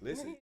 Listen.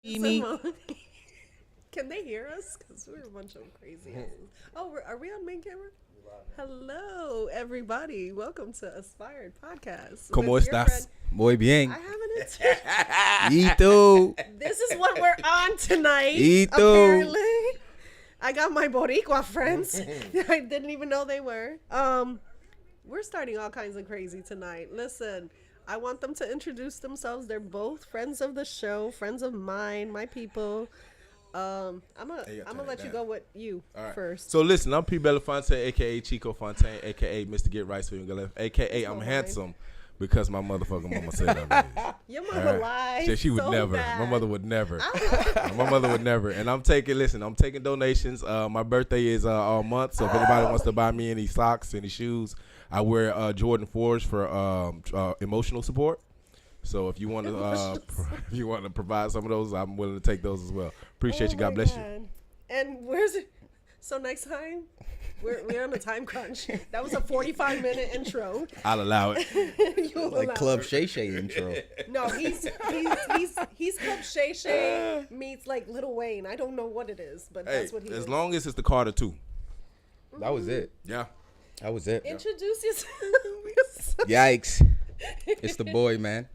Simone. Can they hear us? Because we're a bunch of crazy asses. Oh, are we on main camera? Hello, everybody. Welcome to Aspired Podcast. ¿Cómo with your estás? friend- Muy bien. I haven't. ¿Y tú? This is what we're on tonight. ¿Y tú? Apparently, I got my Boricua friends. I didn't even know they were. We're starting all kinds of crazy tonight. Listen, I want them to introduce themselves. They're both friends of the show, friends of mine, my people. I'm gonna let you go with you first. So listen, I'm P. Belafonte, a.k.a. Chico Fontaine, a.k.a. Mr. Get Right So You Can Left, a.k.a. I'm handsome because my motherfucking mama said I'm Your mother lies. She would so never. bad. My mother would never. My mother would never. And I'm taking donations. My birthday is all month, so if anybody wants to buy me any socks, any shoes, I wear Jordan 4s for emotional support. So if you want to provide some of those, I'm willing to take those as well. Appreciate you. God bless you. And where's it? So next time, we're on a time crunch. That was a 45-minute intro. I'll allow it. Like Club Shay Shay intro. No, he's Club Shay Shay meets like Lil Wayne. I don't know what it is, but that's what he is. As long as it's the Carter 2. That was it. Yeah. That was it. Introduce yourself. Yikes. It's the boy, man.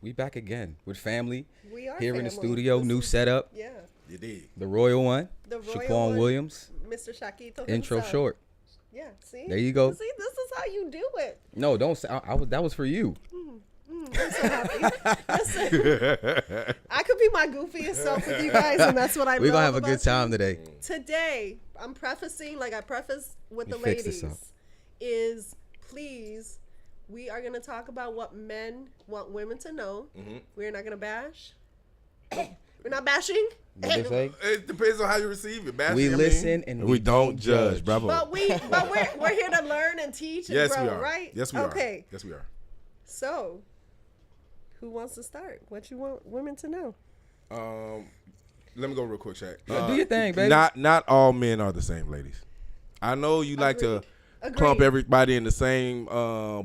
We back again with family. We are here family. in the studio. New setup. Yeah. You did. The royal one. The royal Shaquon one, Williams. Mr. Shaquito Intro himself. short. Yeah. See. There you go. See, this is how you do it. No, don't say. That was for you. I'm so happy. Listen, I could be my goofiest self with you guys, and that's what I love. We're gonna have a about good time you. today. Today, I'm prefacing, like I preface with the Fix this up. ladies, is please, we are gonna talk about what men want women to know. Mm-hmm. We're not gonna bash. We're not bashing. What they say? It depends on how you receive it. We listen and we don't judge. Bravo. But we're here to learn and teach and Yes, grow, we are. right? Yes, we okay. are. Yes, we are. So, who wants to start? What you want women to know? Let me go real quick, Shaq. Do your thing, baby. Not all men are the same, ladies. I know you like to clump everybody in the same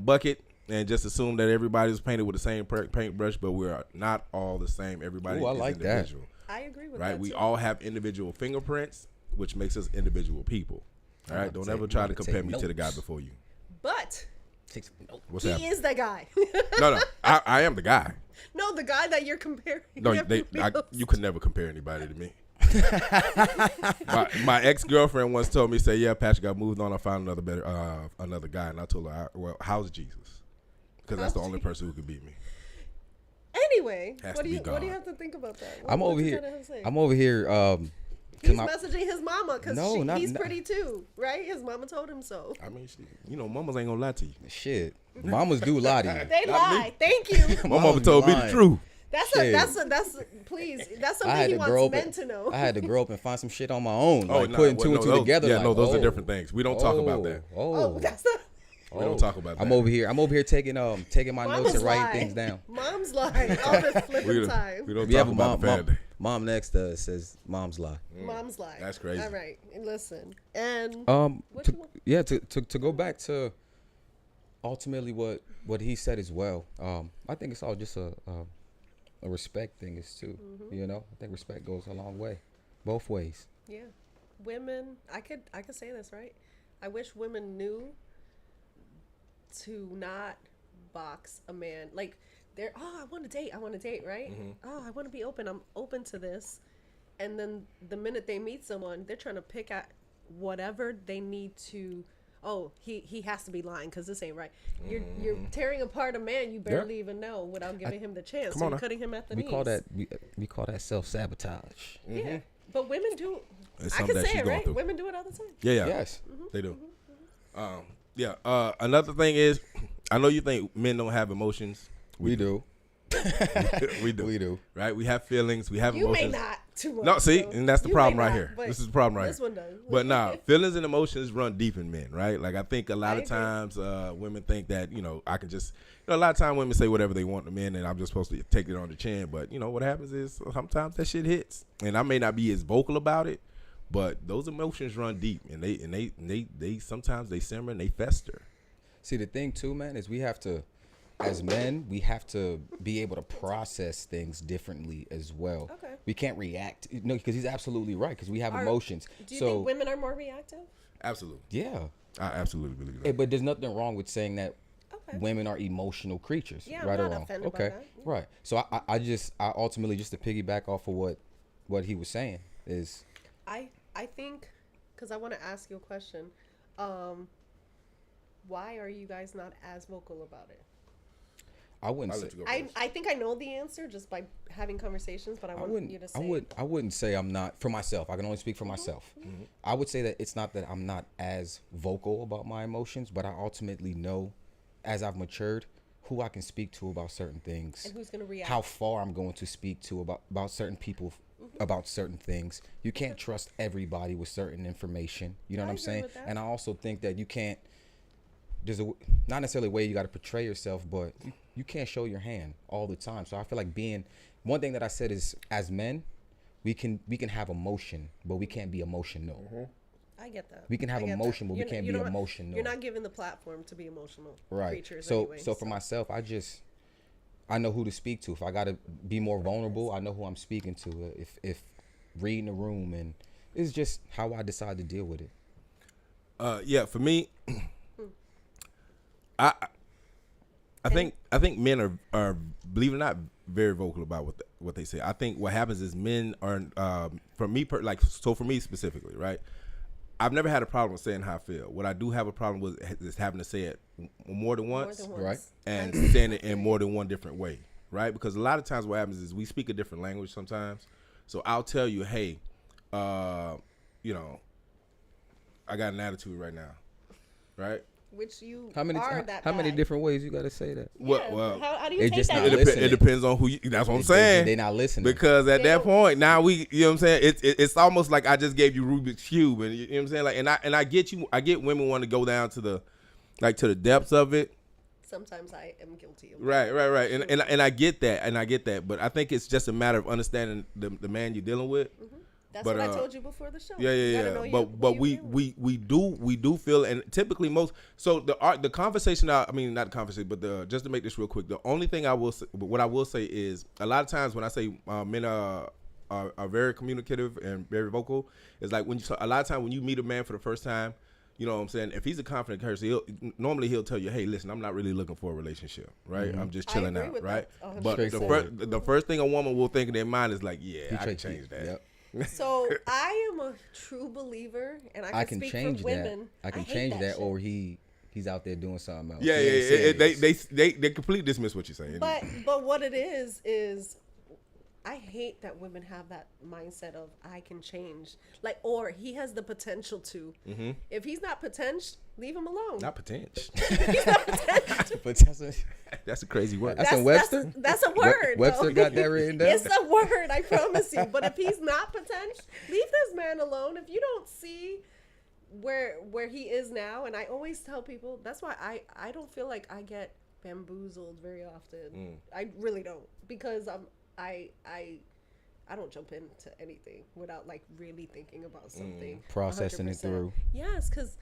bucket and just assume that everybody's painted with the same paintbrush, but we're not all the same. Everybody Ooh, I is like that. individual. I agree with Right? that. We too. all have individual fingerprints, which makes us individual people. All right? Don't ever try to compare me to the guy before you. But Take some notes. What's he that? is the guy. No. I am the guy. No, the guy that you're comparing. No, you could never compare anybody to me. my ex-girlfriend once told me, say, yeah, Patrick, I moved on. I found another guy. And I told her, well, how's Jesus? Because that's the only person who could beat me. Anyway, Has what to do be you God. have to think about that? I'm over here. I'm over here He's messaging his mama because he's not, pretty too, right? His mama told him so. I mean, mamas ain't gonna lie to you. Shit, mamas do lie to you. They lie. Thank you. My mama told me the truth. That's please. That's something he wants men to know. I had to grow up and find some shit on my own. Putting two and two together. Yeah, those are different things. We don't talk about that. That's not. We don't talk about that. I'm over here taking my notes and writing things down. Mom's lie all this flipping time. We don't talk about the family. Mom next to us says mom's lie. Mom's lie. That's crazy. All right, and listen, and to go back to ultimately what he said as well. I think it's all just a respect thing is too. Mm-hmm. I think respect goes a long way, both ways. Yeah, women. I could say this, right? I wish women knew to not box a man. Like they're, I want to date, right? Mm-hmm. Oh, I want to be open. I'm open to this. And then the minute they meet someone, they're trying to pick at whatever they need to. Oh, he has to be lying because this ain't right. You're tearing apart a man you barely even know without giving him the chance. So you're cutting him at the knees. We call that self-sabotage. Yeah, but women do. It's I can that say it, right? through. Women do it all the time. Yeah. Yes. They do. Another thing is, I know you think men don't have emotions. We do. We do. We do. Right? We have feelings. We have You emotions. may not too much. No, see, so and that's the you problem may right not, here. but This is the problem right this here. one does. But nah, feelings and emotions run deep in men, right? Like I think a lot I of agree. times women think that, I can just, a lot of times women say whatever they want to men and I'm just supposed to take it on the chin. But, what happens is sometimes that shit hits. And I may not be as vocal about it, but those emotions run deep and they sometimes they simmer and they fester. See, the thing too, man, is we have to, as men, we have to be able to process things differently as well. Okay. We can't react. No, because he's absolutely right. Because we have emotions. Do you think women are more reactive? Absolutely. Yeah. I absolutely believe that. But there's nothing wrong with saying that women are emotional creatures. Yeah, right I'm or not wrong. offended by Okay. that. Yeah. Right. So I ultimately, just to piggyback off of what he was saying is, I think, because I want to ask you a question. Why are you guys not as vocal about it? I wouldn't I'll say. let you go first. I think I know the answer just by having conversations, but I want you to say. I wouldn't say I'm not, for myself. I can only speak for myself. Mm-hmm. I would say that it's not that I'm not as vocal about my emotions, but I ultimately know, as I've matured, who I can speak to about certain things. And who's going to react. How far I'm going to speak to about certain people, about certain things. You can't trust everybody with certain information. You know what I'm agree saying? with that. And I also think that you can't, there's not necessarily a way you got to portray yourself, but you can't show your hand all the time. So I feel like one thing that I said is, as men, we can have emotion, but we can't be emotional. Mm-hmm. I get that. We can have emotion, but we can't be emotional. You're not given the platform to be emotional creatures So anyway. so for myself, I know who to speak to. If I got to be more vulnerable, I know who I'm speaking to. If reading the room, and it's just how I decide to deal with it. For me, I think men are believe it or not very vocal about what they say. I think what happens is men are for me specifically, right? I've never had a problem with saying how I feel. What I do have a problem with is having to say it more than once. Right. And saying it in more than one different way, right? Because a lot of times what happens is we speak a different language sometimes. So I'll tell you, hey, I got an attitude right now, right? Which you How many bad. different ways you got to say that? Well, how do you It take just that? not listening. it depends on who you. That's what I'm saying. They're not listening. Because at They that don't- point, now we, you know what I'm saying? It's almost like I just gave you Rubik's Cube, and you know what I'm saying? Like, and I get you. I get women want to go down to the depths of it. Sometimes I am guilty of Right. And I get that, but I think it's just a matter of understanding the man you're dealing with. That's But, what I told you before the show. Yeah. You gotta know But who we you're dealing with. we do feel, and typically the conversation. Not the conversation, but just to make this real quick, the only thing I will say is a lot of times when I say men are very communicative and very vocal, it's like a lot of times when you meet a man for the first time. You know what I'm saying? If he's a confident person, he'll tell you, hey, listen, I'm not really looking for a relationship, right? Mm-hmm. I'm just I chilling agree out, with right? that, But 100%. the first thing a woman will think in their mind is like, yeah, I can change that. Yep. So I am a true believer, and I can speak change for women. that. I can hate change that, shit. or he's out there doing something else. Yeah. He ain't serious. They completely dismiss what you're saying. But what it is I hate that women have that mindset of I can change, like, or he has the potential to. Mm-hmm. If he's not potential, leave him alone. Not potential. He's not potential. Potential. That's a crazy word. That's in Webster? That's a word. Webster though. got that written down? It's a word, I promise you. But if he's not potential, leave this man alone. If you don't see where he is now, and I always tell people, that's why I don't feel like I get bamboozled very often. I really don't, because I don't jump into anything without like really thinking about something, processing 100%. it through. Yes, because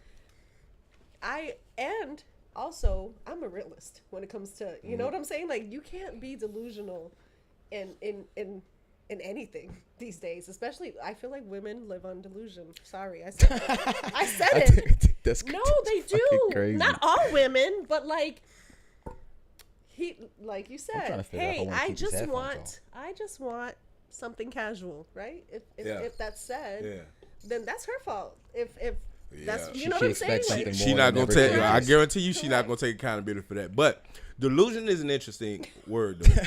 also I'm a realist when it comes to, you know what I'm saying? Like, you can't be delusional in anything these days. Especially, I feel like women live on delusion. Sorry, I said it. I said it. That's No, they do. crazy. Not all women, but like like you trying said, to figure out if I hey, wanna keep these headphones I just want something casual, right? If that's said, then that's her fault. If that's, you know what I'm saying? expects Like, something She more not than gonna take. everything I else. guarantee you, she not gonna take accountability for that. But delusion is an interesting word, though.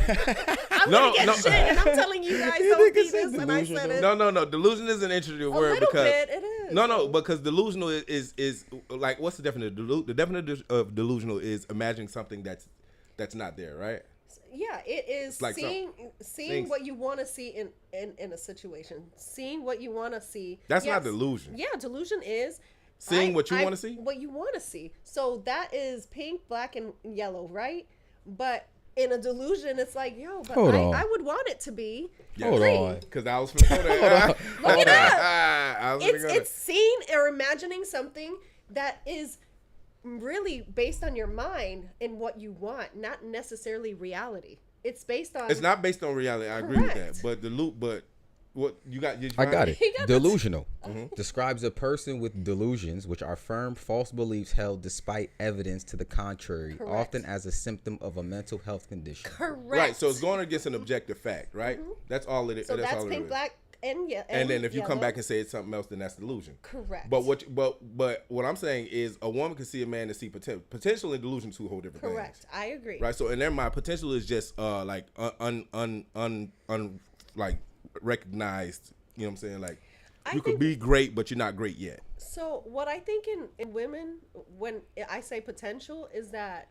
I'm No, gonna get no. shit, and I'm telling you guys don't be this, and I said it. No. Delusion is an interesting A word little because bit, it is. no, because delusional is like, what's the definition? The definition of delusional is imagining something that's not there, right? Yeah, it is Like seeing what you want to see in a situation, seeing what you want to see. That's Yes. not delusion. Yeah, delusion is Seeing what you wanna see? What you want to see. So that is pink, black, and yellow, right? But in a delusion, it's like, yo, but Hold on. I would want it to be Hold green. on. Because I was finna go there. Look it up. I was finna go there. It's seeing or imagining something that is really based on your mind and what you want, not necessarily reality. It's based on. It's not based on reality. I agree with that. Correct. But what you got? I got it. He got the- Delusional describes a person with delusions, which are firm, false beliefs held despite evidence to the contrary, Correct. often as a symptom of a mental health condition. Correct. Right. So it's going against an objective fact, right? That's all it is. So that's all it pink, is. black, and And then if you come yellow. back and say it's something else, then that's delusion. Correct. But what I'm saying is a woman can see a man and see potential. Potential and delusion, two whole different Correct. things. I agree. Right. So in their mind, potential is just like like recognized. You know what I'm saying? Like I you could think- be great, but you're not great yet. So what I think in women, when I say potential, is that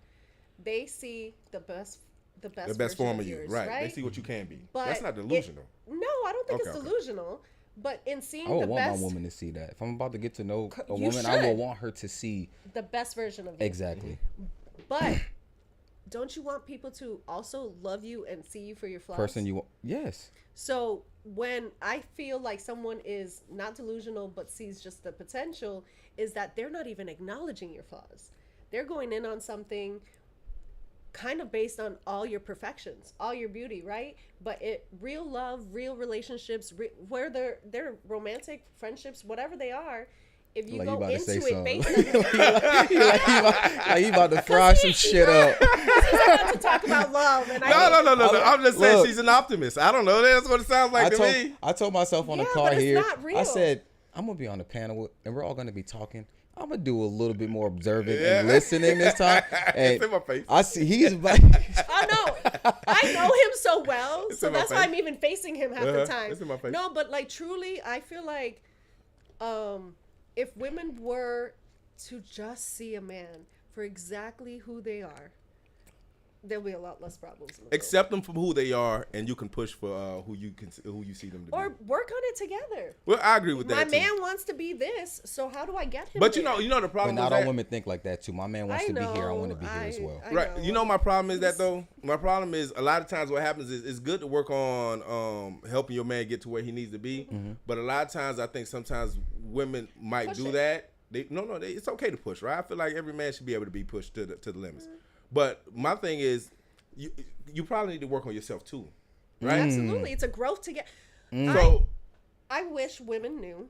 they see the best The best version form of you, yours, right? They see what you can be. But That's not delusional. No, I don't think Okay, it's okay. delusional. But in seeing I would the want best, my woman to see that. If I'm about to get to know a You woman, I will should. want her to see the best version of you. exactly. But don't you want people to also love you and see you for your flaws? Person you want. Yes. So when I feel like someone is not delusional but sees just the potential, is that they're not even acknowledging your flaws. They're going in on something kind of based on all your perfections, all your beauty, right? But real love, real relationships, where they're romantic friendships, whatever they are, if you Like go you about to say into it something. based on Like you about to fry some shit up. He's about to talk about love, and No. I'm just saying Look. she's an optimist. I don't know. That's what it sounds like to me. I told myself on the Yeah, car but it's here. not real. I said I'm gonna be on the panel and we're all gonna be talking. I'm gonna do a little bit more observing Yeah. and listening this time. And It's in my face. I see he's like, Oh no, I know him so well, It's so in my that's why face. I'm even facing him half the time. It's in my face. No, but like truly, I feel like, if women were to just see a man for exactly who they are, there'll be a lot less problems. In the world. Accept them for who they are, and you can push for who you see them to Or be. work on it together. Well, I agree with My that. man too. wants to be this, so how do I get him? But you there? know the but problem. not is all that, women think like that too. My man wants I to be here. I know, want to be here as well. I Right. know. You know my problem is that though. My problem is a lot of times what happens is it's good to work on helping your man get to where he needs to be. But a lot of times I think sometimes women might Push do it. that. It's okay to push, right? I feel like every man should be able to be pushed to the limits. But my thing is, you probably need to work on yourself too, right? Absolutely, it's a growth to get. So I wish women knew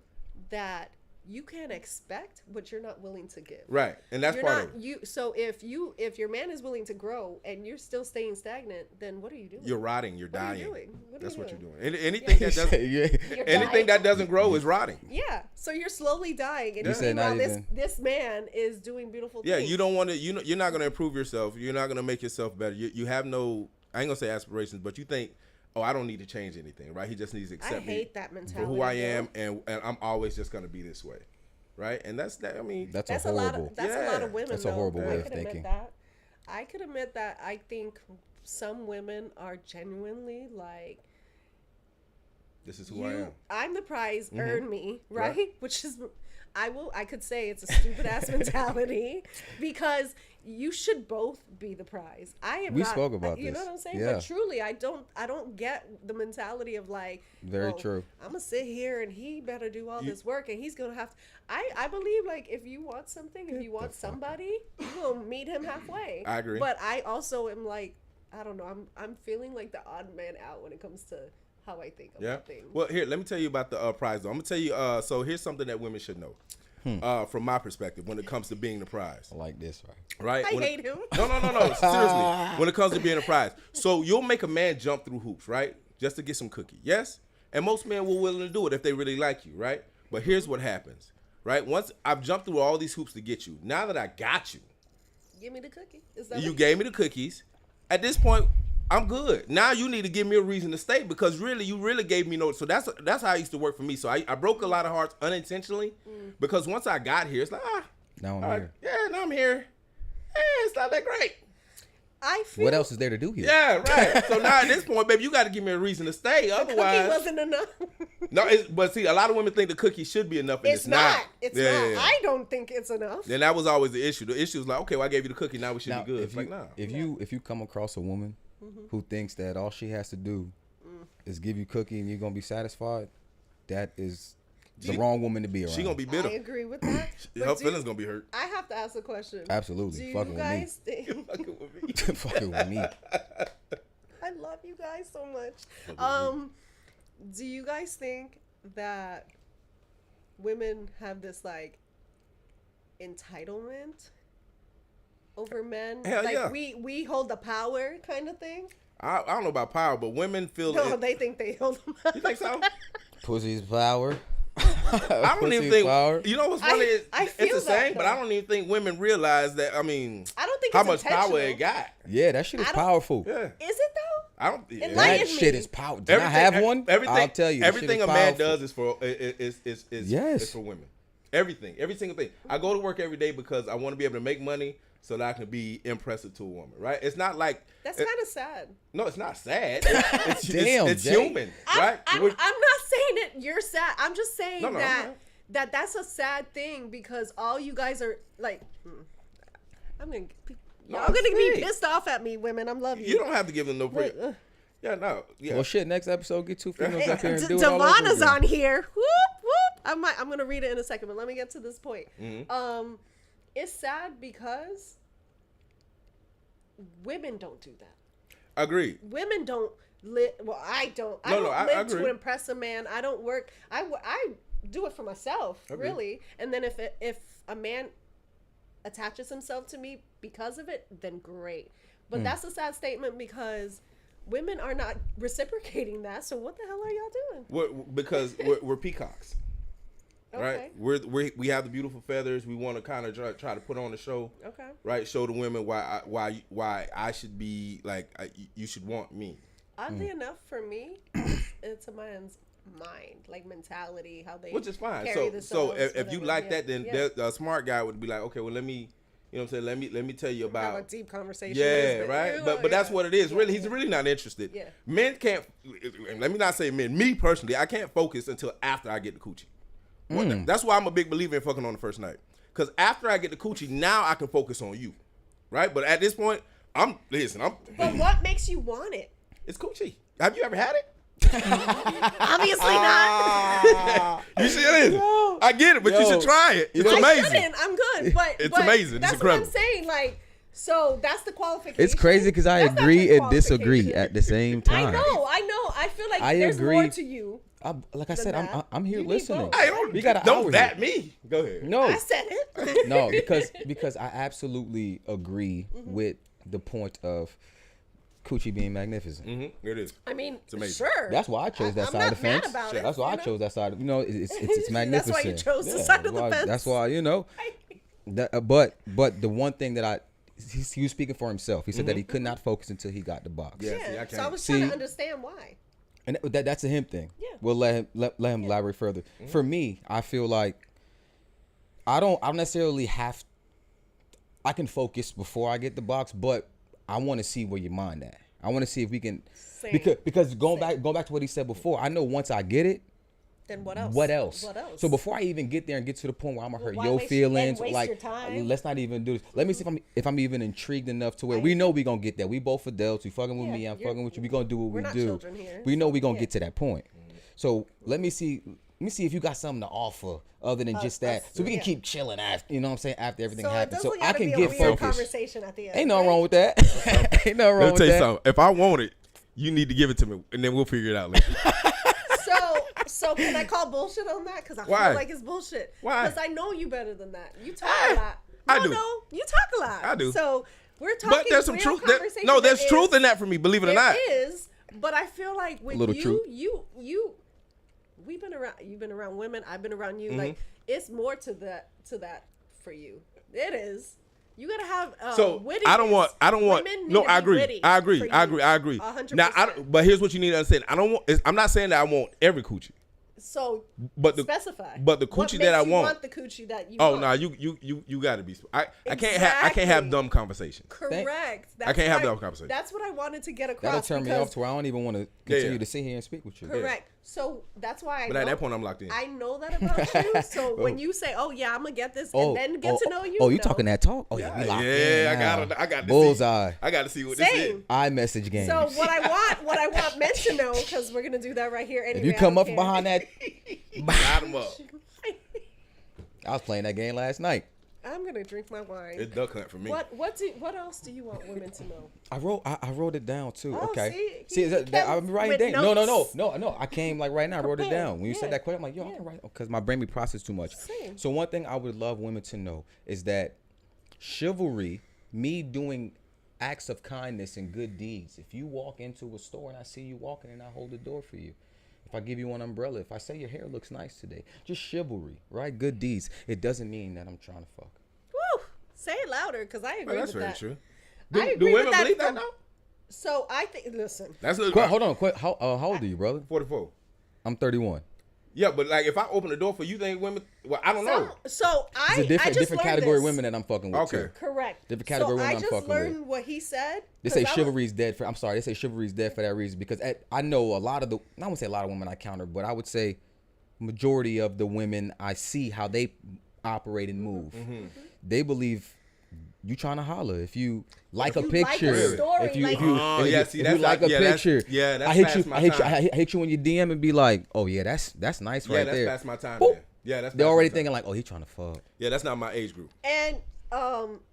that you can't expect what you're not willing to give. right, and that's You're part not of it. you. So if your man is willing to grow and you're still staying stagnant, then what are you doing? You're rotting. You're What are dying. you doing? What are That's you what you're doing? doing. Anything that doesn't Yeah. You're anything dying. that doesn't grow is rotting. Yeah. So you're slowly dying, and You said not meanwhile even- this man is doing beautiful Yeah, things. you don't want to. You're not going to improve yourself. You're not going to make yourself better. You have no. I ain't gonna say aspirations, but you think oh, I don't need to change anything, right? He just needs to accept me hate that for mentality, who I bro. am, and I'm always just gonna be this way, right? And that's that. I mean, That's That's a a lot horrible. of that's a lot of women. That's a though. horrible way I of could admit thinking. that. I could admit that. I think some women are genuinely like, this is who I am. I'm the prize, earn me, right? Right. Which is, I could say it's a stupid ass mentality because you should both be the prize. I am. We not, spoke about you know this. what I'm saying? Yeah. But truly, I don't get the mentality of like, Very oh, true. I'm gonna sit here and he better do all this work and he's gonna have to. I believe like if you want something, if you want somebody, you will meet him halfway. I agree. But I also am like, I don't know. I'm feeling like the odd man out when it comes to how I think about things. Well, here, let me tell you about the prize. Though. I'm gonna tell you. So here's something that women should know, from my perspective, when it comes to being the prize. I like this, right? Right? I hate him. No. Seriously, when it comes to being a prize, so you'll make a man jump through hoops, right, just to get some cookie. Yes, and most men will willing to do it if they really like you, right? But here's what happens, right? Once I've jumped through all these hoops to get you, now that I got you, Give me the cookie. Is that you what- gave me the cookies. At this point, I'm good. Now you need to give me a reason to stay because really, you really gave me no. So that's how it used to work for me. So I broke a lot of hearts unintentionally because once I got here, it's like Now I'm all right, here. yeah, now I'm here. It's not that great. I feel What else is there to do here? Yeah, right. So now at this point, baby, you got to give me a reason to stay. the Otherwise, cookie wasn't enough. no. But see, a lot of women think the cookie should be enough, and It's not. It's Yeah, not. yeah, yeah. I don't think it's enough. Then that was always the issue. The issue was like, okay, well, I gave you the cookie, now we should Now, be good. if It's you, like, nah. if you come across a woman who thinks that all she has to do is give you cookie and you're gonna be satisfied, that is the wrong woman to be around. She gonna be I bitter. agree with that. Her But feelings gonna be hurt. I have to ask a question. Absolutely. Do you Fucking with me. guys think? Fucking with me. Fucking with me. I love you guys so much. Do you guys think that women have this like entitlement over men? Hell like yeah. we hold the power kind of thing? I don't know about power, but women feel No, it. they think they hold the power. You think so? Pussy's power. I don't even think. Power. You know what's funny? I It's feel the same, that, but I though. don't even think women realize that. I mean, I don't think how it's much power it intentional. got. Yeah, that shit is I don't- powerful. Yeah, Is it though? I don't. Yeah. Enlighten That me. shit is powerful. Did I have one? Everything, I'll tell you. that shit Everything is a man powerful. does is for is Yes. for women. Everything, every single thing. I go to work every day because I want to be able to make money so that I can be impressive to a woman. Right? It's not like That's kind of sad. no, it's not sad. It's Damn, it's Jay. human, right? I'm We're- not saying it. You're sad. I'm just saying No, that no. that's a sad thing because all you guys are like. I'm gonna. Y'all it's gonna be sweet. pissed off at me, women. I'm loving you. You don't have to give them no break. But, Yeah, no. Yeah. Well, shit. Next episode, get two females up here and do it all over Devon is again. on here. Whoop whoop. I'm gonna read it in a second, but let me get to this point. Mm-hmm. It's sad because women don't do that. Agreed. Women don't live. Well, I don't. I No, don't no, I live agree. to impress a man. I don't work. I do it for myself, Agreed. really. And then if a man attaches himself to me because of it, then great. But that's a sad statement because women are not reciprocating that. So what the hell are y'all doing? Because we're peacocks, right? Okay. We have the beautiful feathers. We want to kind of try to put on the show, Okay. right? Show the women why I should be like you should want me. Oddly enough, for me, it's a man's mind, like mentality, how they Which is fine. carry So themselves, if you whatever. like Yeah, that, then yeah. a smart guy would be like, okay, well let me, you know what I'm saying? Let me tell you have a about. deep conversation. Yeah, with right. it. But that's Yeah. what it is. Yeah, Really, yeah. he's really not interested. Yeah. Men can't. And let me not say men. Me personally, I can't focus until after I get the coochie. That's why I'm a big believer in fucking on the first night. Because after I get the coochie, now I can focus on you, right? But at this point, I'm. But what makes you want it? It's coochie. Have you ever had it? Obviously not. You see it is. I get it, but you Yo. should try it. It's I amazing. shouldn't. I'm good. But It's but amazing. It's That's incredible. what I'm saying. Like, so that's the qualification. It's crazy because I That's not agree your and disagree qualification. at the same time. I know. I feel like I there's agree. more to you. Like I than said, that. I'm here You need listening. both. Hey, don't We got an don't hour bat here. me. Go ahead. No, I said it. no, because I absolutely agree with the point of coochie being magnificent. Mm-hmm. It is. I mean, amazing. sure. That's why I chose that I'm side not of the fence. mad about it, That's why I you know? chose that side. You know, it's That's why magnificent. you chose the side of the fence. That's why, you know. But the one thing that he was speaking for himself. He said that he could not focus until he got the box. Yeah, Yeah. see, I So can't. I was trying to understand why. And that's a him thing. Yeah. We'll let him elaborate further. For me, I feel like I don't necessarily have. I can focus before I get the box, but I want to see where your mind at. I want to see if we can, Same. because going back to what he said before, I know once I get it. Then what else? What else? What else? So before I even get there and get to the point where I'm gonna hurt why your waste- feelings, then waste like your time? let's not even do this. Let me see if I'm even intrigued enough to where we know we gonna get there. We both adults. You fucking with Yeah, me. I'm you're- fucking with you. We gonna do what we're we not do. children here, We know so, we gonna yeah. get to that point. So let me see. Let me see if you got something to offer other than just that, so we can yeah. keep chilling after. You know what I'm saying? After everything So it happens, doesn't so I gotta can be a get weird focused. conversation at the end. Ain't nothing right? wrong with that. Ain't nothing wrong Let me with tell you that. something. If I want it, you need to give it to me, and then we'll figure it out later. So can I call bullshit on that? Because I Why? feel like it's bullshit. Why? Because I know you better than that. You talk a lot. I No, do. no, you talk a lot. I do. So we're talking. But there's some real truth. There's conversation. truth in that for me. Believe it or not. There is, but I feel like with little you, truth. you, we've been around. You've been around women. I've been around you. Like it's more to that for you. It is. You gotta have. So wittiness. I don't want. Women need No, to I be agree. witty I agree. for I you. agree. I agree. 100%. Now, but here's what you need to understand. I don't want. I'm not saying that I want every coochie. So, But the specify. but the What coochie makes that I you want. the coochie that you Oh want. no, you got to be. I can't Exactly. have dumb conversations. Correct. I can't have that conversation. That's what I wanted to get across. That'll turn me because- off to where I don't even want to continue yeah. to sit here and speak with you. Correct. So that's why I. But know, at that point, I'm locked in. I know that about you. So when you say, "Oh yeah, I'm gonna get this," Oh, and then get to know you. Oh, you no. talking that talk? Oh yeah, we locked in I now. got to Bullseye. See. I got to see what this is. Same. iMessage games. So what I want men to know, because we're gonna do that right here anyway. if you come up behind that, Got 'em up. I was playing that game last night. I'm gonna drink my wine. It's duck hunt for me. What else do you want women to know? I wrote it down too. Oh, Okay. see, is that I'm with writing down. notes. No. I came like right now. I wrote it Prepared. down. When you Yeah. said that question, I'm like, yo, I can write because my brain be processed too much. Same. So one thing I would love women to know is that chivalry, me doing acts of kindness and good deeds. If you walk into a store and I see you walking and I hold the door for you. If I give you an umbrella, if I say your hair looks nice today, just chivalry, right? Good deeds. It doesn't mean that I'm trying to fuck. Woo! Say it louder, because I agree Well, that's with very that. true. I Do agree women with that believe that from- though? So I think. Listen. That's Hold on. How old are you, brother? 44. I'm 31. Yeah, but like if I open the door for you, think women? Well, I don't know. So I. It's a I just different learned category of this. women that I'm fucking with Okay. too. Correct. Different category so women I I'm just fucking learned with. what he said. They say 'cause I was- chivalry is dead for. I'm sorry. They say chivalry is dead for that reason because I know a lot of the. I wouldn't say a lot of women I counter, but I would say majority of the women I see how they operate and move. They believe you trying to holler if you like If a you like a picture. story, if you like- if you, Oh, if yeah, you, see, if that's you like like- a yeah, that's- picture. yeah, that's I hit past you. my I hit you. time. I hit you on your DM and be like, oh yeah, that's nice Yeah, right that's there. past my time. Boop. Then. Yeah, that's. They're past already my time. thinking like, oh, he trying to fuck. Yeah, that's not my age group. And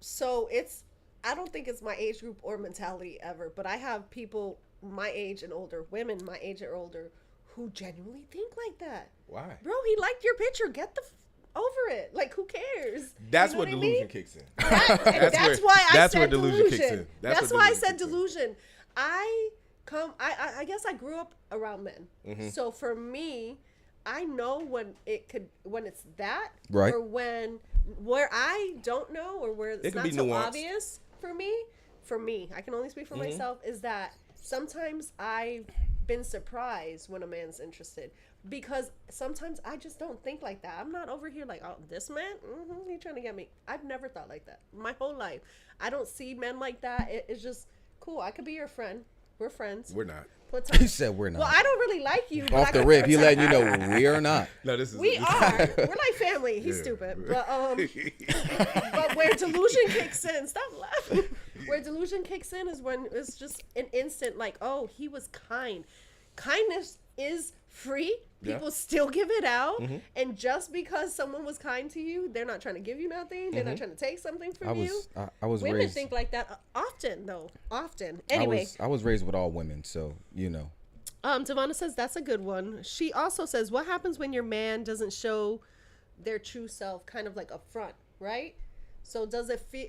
so it's. I don't think it's my age group or mentality ever, but I have people my age and older, women my age or older, who genuinely think like that. Why? Bro, he liked your picture. Get the over it. Like, who cares? That's You know what I delusion mean? kicks in. That's where- why I that's said where delusion kicks delusion. in. That's what why I delusion said kicks in. delusion. I guess I grew up around men. So for me, I know when it's that Right. or where I don't know or where It it's can not be so nuanced. obvious for me, I can only speak for myself, is that sometimes I've been surprised when a man's interested because sometimes I just don't think like that. I'm not over here like, oh, this man, he trying to get me. I've never thought like that my whole life. I don't see men like that. It's just cool. I could be your friend. We're friends. We're not. Platonic. He said we're not. Well, I don't really like you. But I Off the could rip, he pretend. letting you know we are not. No, this is. We this are. We're like family. He's Yeah. stupid. But where delusion kicks in, stop laughing. Where delusion kicks in is when it's just an instant like, oh, he was kind. Kindness is free. People Yeah. still give it out. And just because someone was kind to you, they're not trying to give you nothing. They're not trying to take something from you. I was Women raised. think like that often, though. Often. Anyway. I was raised with all women, so you know. Devonna says that's a good one. She also says, what happens when your man doesn't show their true self kind of like up front, right? So does it feel,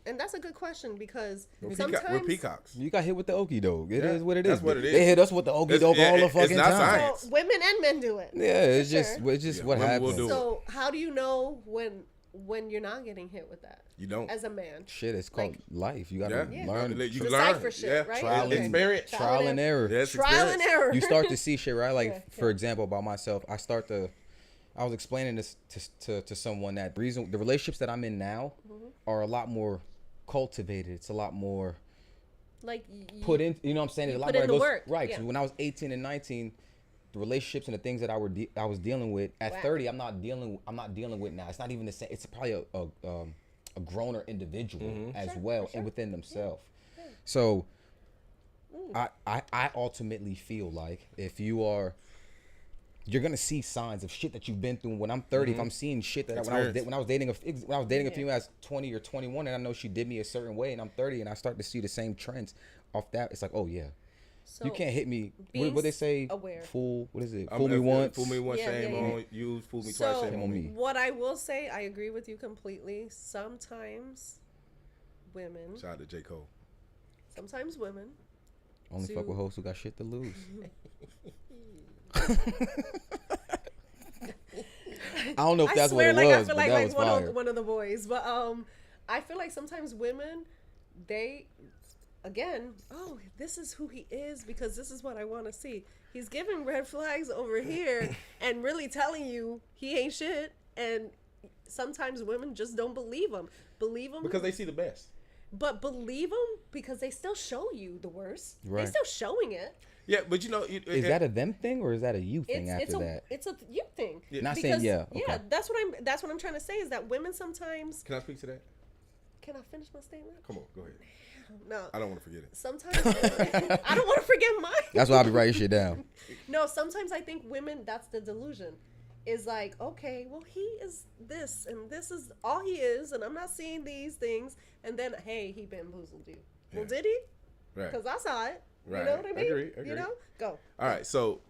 and that's a good question because sometimes. We're peacocks. You got hit with the okie doke. It Yeah, is what it that's is. what it is. They hit us with the okie doke It's- all the it's fucking not time. science. So women and men do it. Yeah, it's For just sure. it's just Yeah, what women will happens. do it. So how do you know when when you're not getting hit with that. You don't. As a man. Shit, it's called life. You gotta Yeah. learn. You Decipher learn. shit, Yeah. right? Trial and experience. Trial and error. Yes, Trial and error. You start to see shit, right? Like, Yeah, for example, about myself, I was explaining this to someone that the relationships that I'm in now are a lot more cultivated. It's a lot more Like put in. You know what I'm saying? you A lot put more in that the goes work, right. yeah. So when I was 18 and 19, the relationships and the things that I was dealing with at Wow. 30, I'm not dealing with now. It's not even the same. It's probably a growner individual as well and within themselves. So I ultimately feel like if you're gonna see signs of shit that you've been through. When I'm 30, if I'm seeing shit that when I was dating a female as 20 or 21, and I know she did me a certain way, and I'm 30, and I start to see the same trends off that, it's like, oh yeah, so you can't hit me. being What they say? aware. Fool. What is it? Fool me once. Fool me once, Yeah, shame yeah, yeah. on you. Fool me So twice, shame on me. what I will say, I agree with you completely. Sometimes women, Shout out to J. Cole. Only fuck with hoes who got shit to lose. I don't know if that's what it was, I feel but that was fire. one of the boys. But I feel like sometimes women, they, again, oh, this is who he is because this is what I want to see. He's giving red flags over here and really telling you he ain't shit. And sometimes women just don't believe him. Believe him Because they see the best. but believe them because they still show you the worst. Right. They still showing it. Yeah, but you know, Is that a them thing or is that a you thing It's after that? It's a you thing. Yeah. Not Because, saying yeah. Okay. Yeah, that's what I'm trying to say is that women sometimes. Can I speak to that? Can I finish my statement? Come on, go ahead. No. I don't want to forget it. Sometimes I don't want to forget mine. That's why I be writing shit down. No, sometimes I think women, that's the delusion. Is like, okay, well, he is this and this is all he is, and I'm not seeing these things. And then, hey, he bamboozled you. Well, did he? Right. Because I saw it. Right. You know what I mean? Agree. You know? Go. All right, so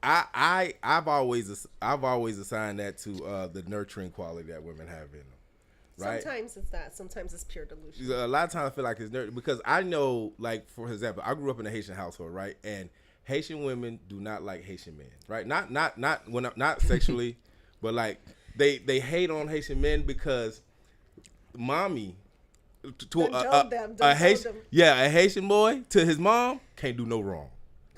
I've always assigned that to the nurturing quality that women have in them. Right. Sometimes it's that. Sometimes it's pure delusion. A lot of times I feel like it's nurturing because I know, like for example, I grew up in a Haitian household, right, and Haitian women do not like Haitian men, right? Not sexually, but like they hate on Haitian men because mommy to a Haitian boy to his mom can't do no wrong.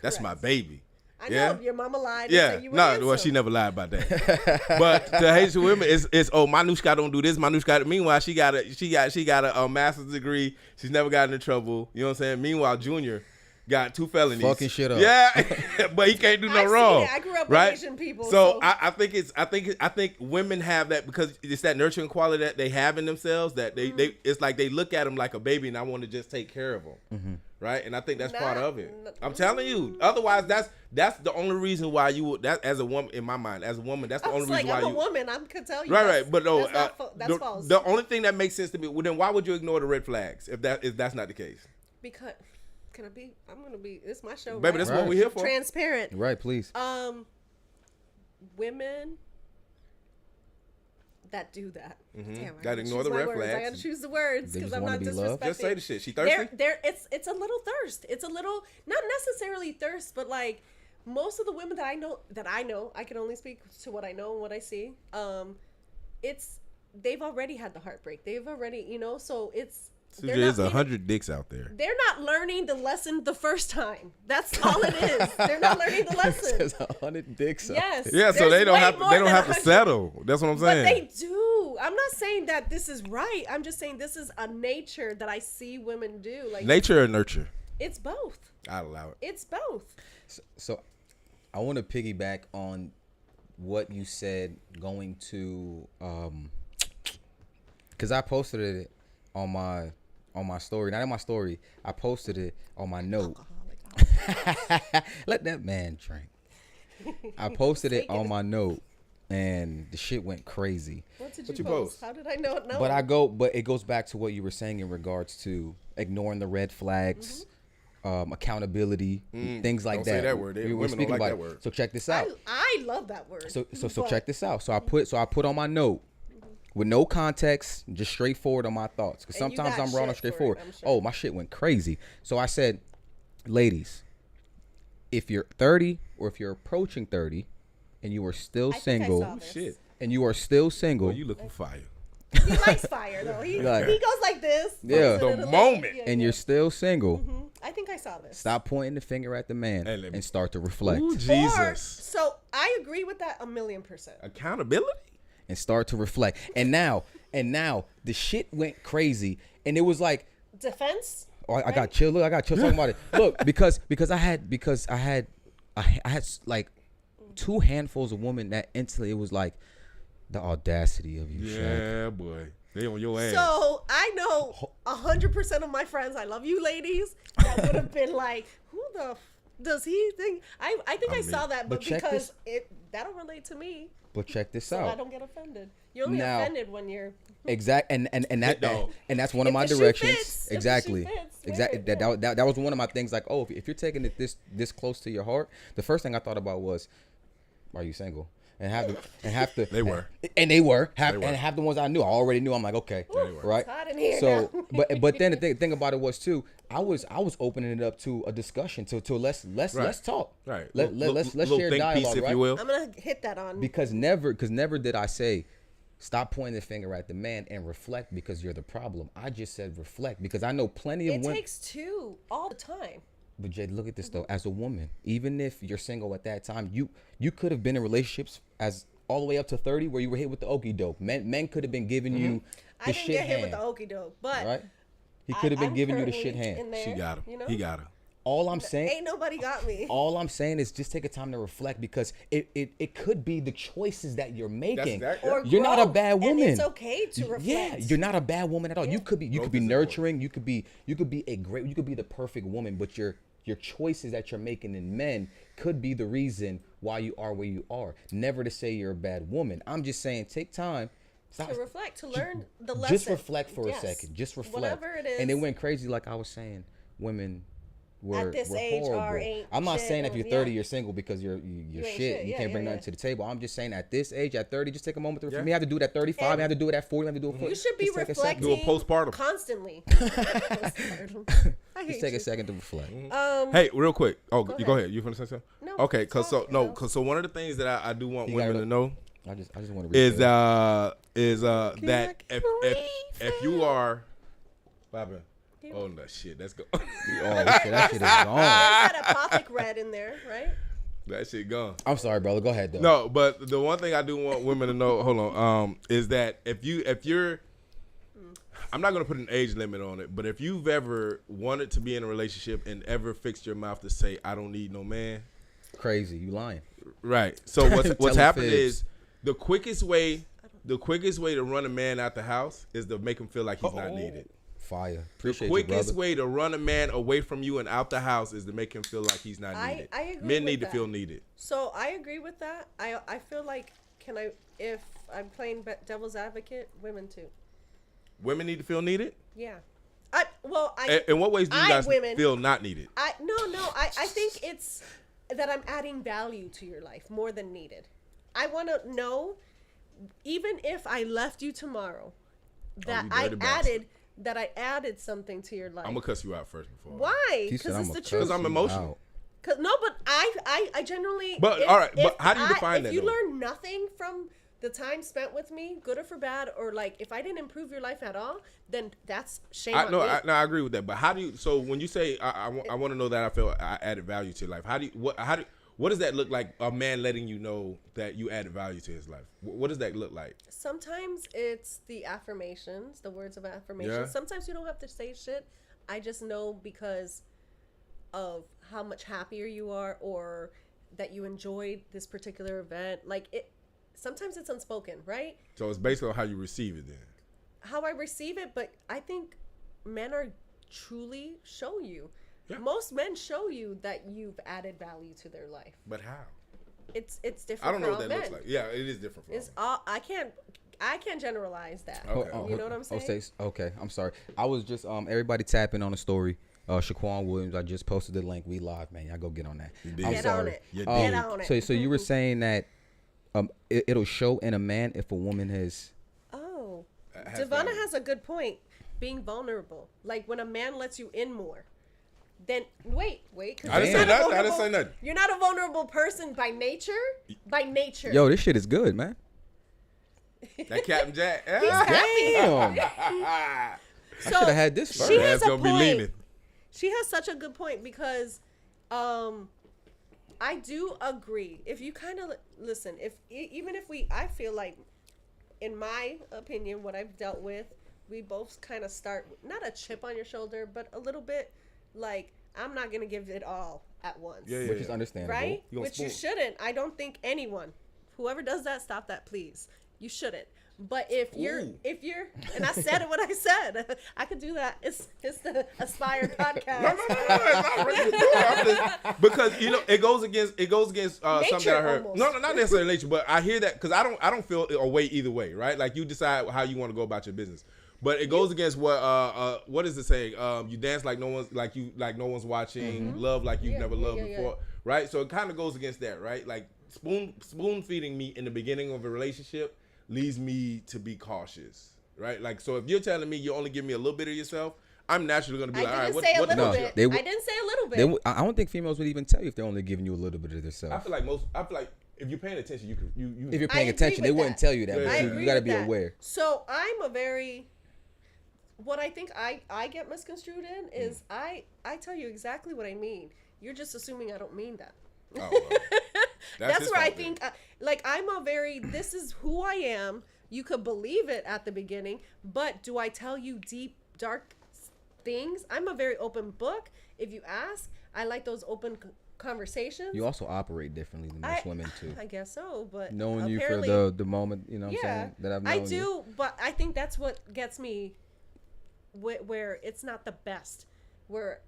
That's my baby. I know your mama lied. Yeah, and said you were no, handsome. well, she never lied about that. But to Haitian women, it's Manushka don't do this, Manushka. Meanwhile, she got a master's degree. She's never gotten in trouble. You know what I'm saying? Meanwhile, Junior got 2 felonies. Fucking shit up. Yeah, but he can't do no I've wrong. seen it. I grew up right? with Asian people. So I think women have that because it's that nurturing quality that they have in themselves that they it's like they look at them like a baby and I want to just take care of them. Mm-hmm. Right, and I think that's part of it. I'm telling you. Otherwise, that's the only reason why you would. That as a woman, in my mind, as a woman, that's the only reason why I'm you. a woman. I could tell you. Right. But no, that's false. The only thing that makes sense to me. Well, then why would you ignore the red flags if that's not the case? Because can I be? I'm gonna be. It's my show, Baby, right? that's what we're here for. Transparent. Right, please. Women that do that. Damn, Gotta ignore the red flags. I gotta choose the words They because just I'm wanna not be loved. disrespecting. Just say the shit. She thirsty. It's a little thirst. It's a little not necessarily thirst, but like most of the women that I know, I can only speak to what I know and what I see. They've already had the heartbreak. They've already, so it's. There's 100 dicks out there. They're not learning the lesson the first time. That's all it is. They're not learning the lesson. There's 100 dicks. Yes. Yeah, so they don't have to to settle. That's what I'm saying. But they do. I'm not saying that this is right. I'm just saying this is a nature that I see women do. Like nature or nurture? It's both. I'll allow it. It's both. So I want to piggyback on what you said going to because I posted it on my story. Not in my story. I posted it on my note. Let that man drink. I posted it on my note, and the shit went crazy. What did you post? How did I know it? No. But it goes back to what you were saying in regards to ignoring the red flags, accountability, things like don't that. Say that word. We were speaking like about that it. word. So check this out. I love that word. So check this out. So I put on my note. With no context, just straightforward on my thoughts. Because sometimes I'm wrong or straightforward. Oh, my shit went crazy. So I said, ladies, if you're 30 or if you're approaching 30 and you are still single, shit, and you are still single, you looking fire. He likes fire though. He Like- he goes like this. Yeah. points The it at a moment. lady. Yeah, And yeah. you're still single. I think I saw this. Stop pointing the finger at the man Hey, let me- and start to reflect. Ooh, Or, Jesus. so I agree with that 1,000,000%. Accountability? And start to reflect. And now the shit went crazy. And it was like, Defense. oh, I got chill. Look, I got chill talking about it. Look, because I had like 2 handfuls of women that instantly it was like the audacity of you, Shaq. Yeah, boy. They on your ass. So I know 100% of my friends. I love you, ladies. That would have been like, who the does he think? I think I saw that, but but check because that'll relate to me, But check this so I out. don't get offended. You're only Now- offended when you're. Exact and that dog. and that's one of If my the shoe directions. fits, if the shoe Exactly. fits, Exactly. wear it, That was one of my things. Like, oh, if you're taking it this close to your heart, the first thing I thought about was, are you single? And have to They were. and they were They were. and have the ones I knew. I already knew. I'm like, okay, They were. right. It's hot in here So, now. but then the thing about it was too, I was opening it up to a discussion to let's talk. Right. Let's Little share think dialogue, piece, if right? you will. I'm gonna hit that on. Because never did I say stop pointing the finger at the man and reflect because you're the problem. I just said reflect because I know plenty of It women. takes 2 all the time. But Jay, look at this though. As a woman, even if you're single at that time, you could have been in relationships as all the way up to 30 where you were hit with the okie doke. Men could have been giving you the I didn't shit get hit hand, with the okie doke, but right? He could have been I'm giving you the currently shit hand. in there, She got him. You know? He got her. All I'm saying, Ain't nobody got me. all I'm saying is just take a time to reflect because it could be the choices that you're making. exactly- Or You're not a growth, bad and woman. it's okay to reflect. Yeah, you're not a bad woman at all. You could be Growth be is important. nurturing. You could be the perfect woman, but your choices that you're making in men could be the reason why you are where you are. Never to say you're a bad woman. I'm just saying take time. Stop. To reflect, to learn the lesson. Just reflect for Yes. a second. Just reflect. Whatever it is. And it went crazy like I was saying. Women were, this were age horrible. are ain't I'm not shit, saying if you're yeah. 30 you're single because you're ain't shit. shit. You Yeah, can't bring yeah, nothing yeah. to the table. I'm just saying at this age, at 30, just take a moment to Yeah. me. I have to do it at 35. And I have to do it at 40. I have to do it. You should be Just take a second. reflecting. Do a postpartum. Constantly. Postpartum. I hate Just take you. a second to reflect. Hey, real quick. Oh, you go ahead. ahead. You finna say something? No, Okay, it's cause fine, you know. so one of the things that I do want You women gotta- to know I just want to is that if you are, Bobby, oh no shit, let's go. oh shit, that shit is gone. There's that apothic red in there, right? That shit gone. I'm sorry, brother. Go ahead though. No, but the one thing I do want women to know, hold on, is that if you're, I'm not gonna put an age limit on it, but if you've ever wanted to be in a relationship and ever fixed your mouth to say I don't need no man, Crazy, you lying. right? So what's Tell happened fibs. is the quickest way to run a man out the house is to make him feel like he's not needed. Fire. The Appreciate you, quickest brother. way to run a man away from you and out the house is to make him feel like he's not I needed. agree Men with need to that. feel needed. So I agree with that. I feel like if I'm playing devil's advocate, women too. Women need to feel needed. Yeah. In what ways do you guys women- feel not needed? I think it's that I'm adding value to your life more than needed. I want to know, even if I left you tomorrow, that you I dirty bastard. added something to your life. I'm gonna cuss you out first before. Why? He said, Because it's "I'ma the cuss truth. 'Cause I'm you emotional. out." No, but I generally. But, all right, but how do you define that, If you though? learn nothing from the time spent with me, good or for bad, or like if I didn't improve your life at all, then that's shame on you. I agree with that. But how do you? So when you say I want to know that I feel I added value to life. What does that look like? A man letting you know that you added value to his life. What does that look like? Sometimes it's the affirmations, the words of affirmation. Yeah. Sometimes you don't have to say shit. I just know because of how much happier you are or that you enjoyed this particular event. Like it sometimes it's unspoken, right? So it's basically on how you receive it then. How I receive it, but I think men are truly show you. Yeah. Most men show you that you've added value to their life. But how? It's different. I don't know for what all that looks men. like. Yeah, it is different for It's all. all I can't generalize that. Okay. You know what I'm saying? Okay, I'm sorry. I was just everybody tapping on a story. Shaquon Williams, I just posted the link. We live, man. Y'all go get on that. did. I'm Get sorry. on it. You Get did. on it. So you were saying that it'll show in a man if a woman has. Oh, Has Devonna value. has a good point. Being vulnerable, like when a man lets you in more, then wait. 'Cause I didn't you're say not a nothing. I didn't vulnerable- say nothing. You're not a vulnerable person by nature. By nature. Yo, this shit is good, man. That Captain Jack. He's happy. Damn. So, I should have had this first. She has That's a gonna be point. leaning. She has such a good point because I do agree. If you kind of listen, even if I feel like, in my opinion, what I've dealt with, we both kind of start, not a chip on your shoulder, but a little bit like, I'm not going to give it all at once. Yeah, Which is understandable. Right? You gonna Which you spoon. shouldn't. I don't think anyone, whoever does that, stop that, please. You shouldn't. But if you're, and I said it when I said, I could do that. It's the Aspire podcast. No, it's not really because it goes against something that I heard. Almost. No, not necessarily nature, but I hear that because I don't feel a way either way, right? Like you decide how you want to go about your business, but it goes against what is it saying? You dance like no one's watching, love like you've never loved before, right? So it kind of goes against that, right? Like spoon feeding me in the beginning of a relationship leads me to be cautious, right? Like, so if you're telling me you only give me a little bit of yourself, I'm naturally going to be like, all right, what I the didn't fuck? say a little bit. I didn't say a little bit. I don't think females would even tell you if they're only giving you a little bit of themselves. I feel like if you're paying attention, you can. If you're paying attention, they wouldn't tell you that. Yeah. But I you got to be aware. So what I think I get misconstrued in is I tell you exactly what I mean. You're just assuming I don't mean that. Oh, well. That's where I think, this is who I am. You could believe it at the beginning, but do I tell you deep, dark things? I'm a very open book. If you ask, I like those open conversations. You also operate differently than most women too. I guess so, but knowing you for the moment, you know what I'm saying, that I've known I do, you. but I think that's what gets me where it's not the best, where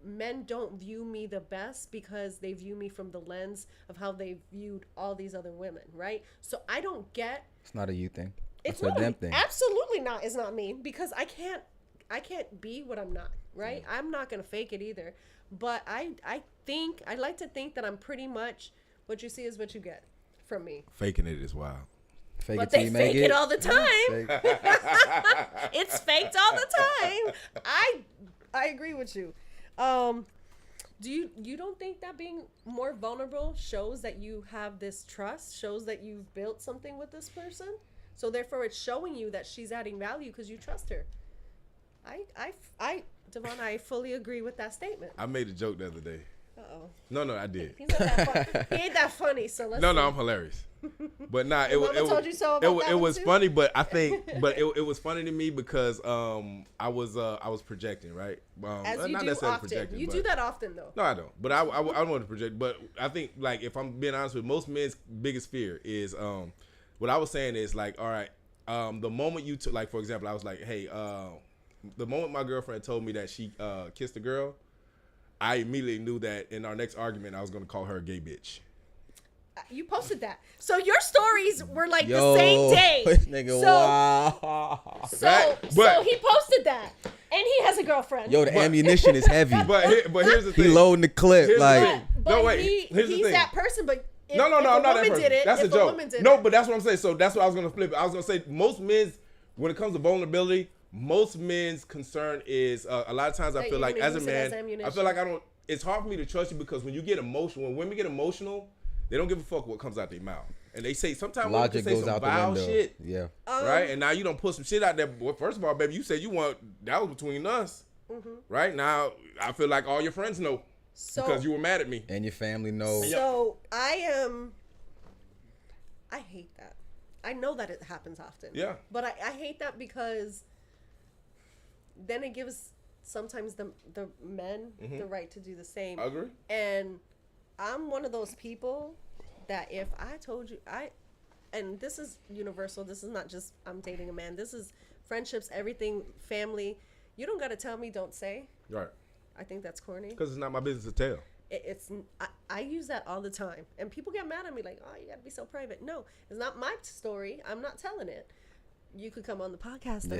men don't view me the best because they view me from the lens of how they viewed all these other women, right? So I don't get. It's not a you thing. It's It's a not them thing. Absolutely not. It's not me because I can't be what I'm not, right? Yeah. I'm not gonna fake it either. But I like to think that I'm pretty much what you see is what you get from me. Faking it is wild. Fake But it till they you make fake it all the time. Fake. It's faked all the time. I agree with you. Do you don't think that being more vulnerable shows that you have this trust, shows that you've built something with this person? So therefore it's showing you that she's adding value because you trust her. Devon, I fully agree with that statement. I made a joke the other day. Uh-oh. No, I did. He's not that funny. He ain't that funny, so let's No, see. I'm hilarious. But nah, it Mama told you so about that it one was too? funny, but I think, it was funny to me because I was projecting, right? As you not do necessarily often. projecting, You but- do that often, though. No, I don't. But I want to project. But I think, like, if I'm being honest with you, most men's biggest fear is what I was saying is like, all right, the moment you took, like, for example, I was like, hey, the moment my girlfriend told me that she kissed a girl, I immediately knew that in our next argument I was going to call her a gay bitch. You posted that. So your stories were like Yo, the same day. this nigga, wow. So he posted that. And he has a girlfriend. Yo, the ammunition is heavy. But here's the thing. He loading the clip. Here's the Like, thing. No, wait. Here's the he's thing. that person, but if, No, if I'm a not that woman person. did it, That's a if joke. woman did No, it. but that's what I'm saying. So that's what I was going to flip it. I was going to say most men's, when it comes to vulnerability, most men's concern is a lot of times I That feel you like may as a use it man, as ammunition. I feel like it's hard for me to trust you because when you get emotional, when women get emotional, they don't give a fuck what comes out their mouth. And they say, sometimes women logic can say goes some out the vile window. shit. Yeah. Right? And now you don't put some shit out there. Well, first of all, baby, you said that was between us. Mm-hmm. Right? Now, I feel like all your friends know because you were mad at me. And your family knows. So I hate that. I know that it happens often. Yeah. But I hate that because then it gives sometimes the men the right to do the same. I agree. And I'm one of those people that if I told you, and this is universal, this is not just I'm dating a man, this is friendships, everything, family. You don't got to tell me, don't say. Right. I think that's corny. Because it's not my business to tell. I use that all the time. And people get mad at me like, oh, you got to be so private. No, it's not my story. I'm not telling it. You could come on the podcast though.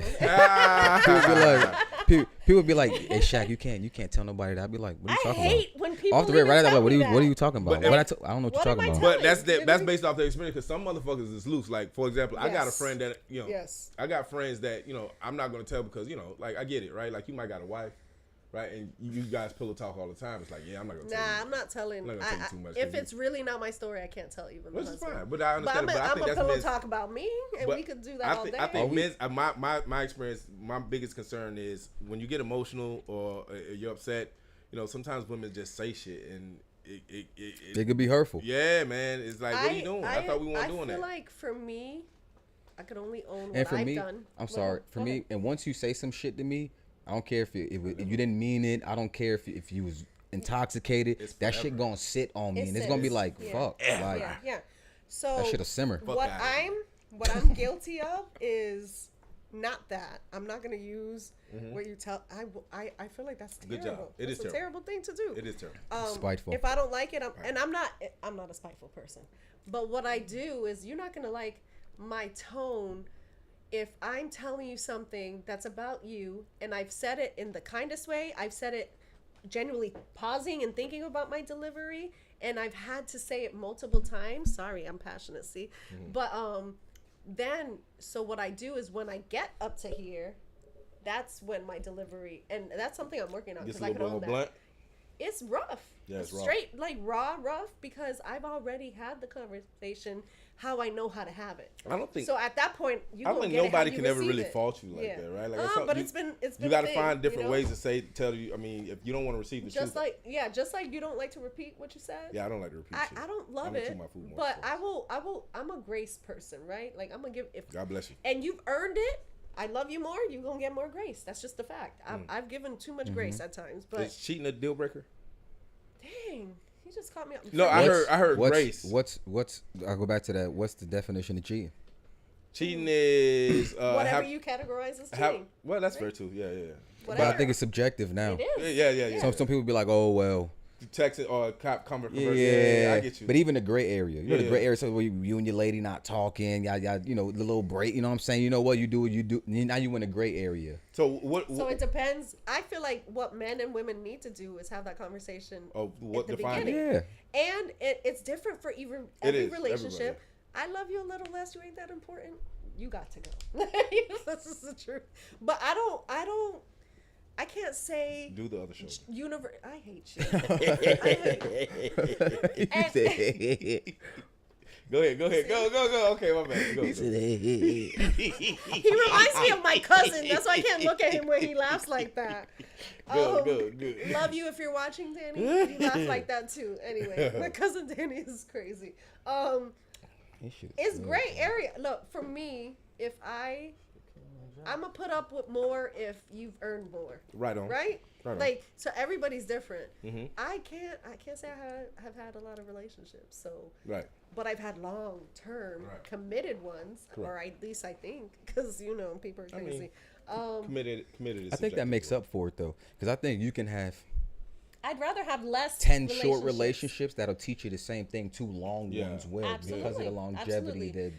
People be like, hey Shaq, you can't tell nobody that. I'd be like, what are you talking I hate when people Off the rip, right tell out, what me are you talking about? But- I don't know what What you're am I talking about. telling- But that's based off their experience because some motherfuckers is loose. Like, for example, I got a Yes. friend that, Yes. I got friends that, I'm not going to tell because, like, I get it, right? Like, you might got a wife. right? And you guys pillow talk all the time. It's like, yeah, I'm not gonna tell you. Nah, I'm not telling. I'm not gonna tell you too much. If it's really not my story, I can't tell you. Which is fine, but I understand. But I think I'm a that's pillow men's, talk about me, and we could do that all day. I think men's. My experience. My biggest concern is when you get emotional or you're upset. You know, sometimes women just say shit and. It could be hurtful. Yeah, man. It's like, what are you doing? I thought we weren't doing that. I feel like for me, I could only own and what I've done. I'm sorry. For me, and once you say some shit to me, I don't care if you didn't mean it. I don't care if you was intoxicated. That shit gonna sit on me, and it's gonna be like, fuck. Like, yeah. So that shit'll simmer. What I'm guilty of is not that. I'm not gonna use what you tell. I feel like that's terrible. Good job. It is a terrible thing to do. It is terrible. Spiteful. If I don't like it, I'm not a spiteful person. But what I do is, you're not gonna like my tone if I'm telling you something that's about you, and I've said it in the kindest way. I've said it genuinely pausing and thinking about my delivery, and I've had to say it multiple times. Sorry, I'm passionate. See, but then, so what I do is when I get up to here, that's when my delivery, and that's something I'm working on, because I can own that. Blunt. It's rough. Yeah, it's straight, rough. Like rough, because I've already had the conversation how I know how to have it. I don't think so. At that point, I don't think nobody can ever really fault you like that, right? Like, but it's been you got to find different ways to tell you. I mean, if you don't want to receive the just truth, just like you don't like to repeat what you said. Yeah, I don't like to repeat. I don't love it, but I will. I'm a grace person, right? Like, I'm gonna give. If God bless you, and you've earned it. I love you more. You're gonna get more grace. That's just the fact. I've given too much grace at times. But is cheating a deal breaker? Dang, he just caught me up. No, I heard grace. What's? I'll go back to that. What's the definition of cheating? Cheating is whatever you categorize as cheating. Well, that's fair too. Yeah. But I think it's subjective now. It is. Yeah. Some people be like, oh well. Text it or comment. Yeah, I get you. But even the gray area, the gray area, so where you and your lady not talking, y'all, you know, the little break. You know what I'm saying? You know what you do? Now you in a gray area. So what? So it depends. I feel like what men and women need to do is have that conversation at the beginning. Yeah. And it's different for every relationship. Everybody. I love you a little less. You ain't that important. You got to go. This is the truth. But I can't say. Do the other show. I hate you. Go ahead. Go. Okay, my bad. Go. He reminds me of my cousin. That's why I can't look at him when he laughs like that. Go. Love you if you're watching, Danny. You laugh like that too. Anyway, my cousin Danny is crazy. It's gray area. Look, for me, if I'm gonna put up with more if you've earned more. Right on. Right? Like, so everybody's different. Mm-hmm. I can't say I have had a lot of relationships. So. Right. But I've had long-term committed ones, or at least I think, because people are crazy. Committed. Is I think that makes up for it though, because I think you can have. I'd rather have less 10 short relationships that'll teach you the same thing 2 long ones will. Absolutely. Because of the longevity that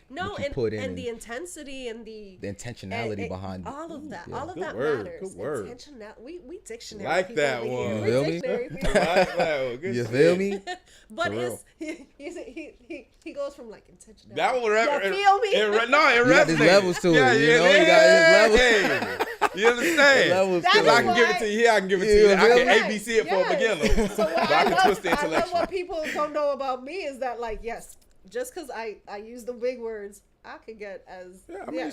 you put in, and the intensity and the intentionality behind all of that. All of good that word, matters. Good word. We dictionary like people that over one. here. You feel me? Dictionary people. Like that one. Good you shit. feel me? But he goes from like intentionality. That one. You feel me? It got these levels to it. You know, you got his levels. You understand? Because I can give it to you here, I can give it to you. I can ABC it for a beginner. So what I can twist the I love intellectual. what people don't know about me is that, like, yes, just because I use the big words, I could get as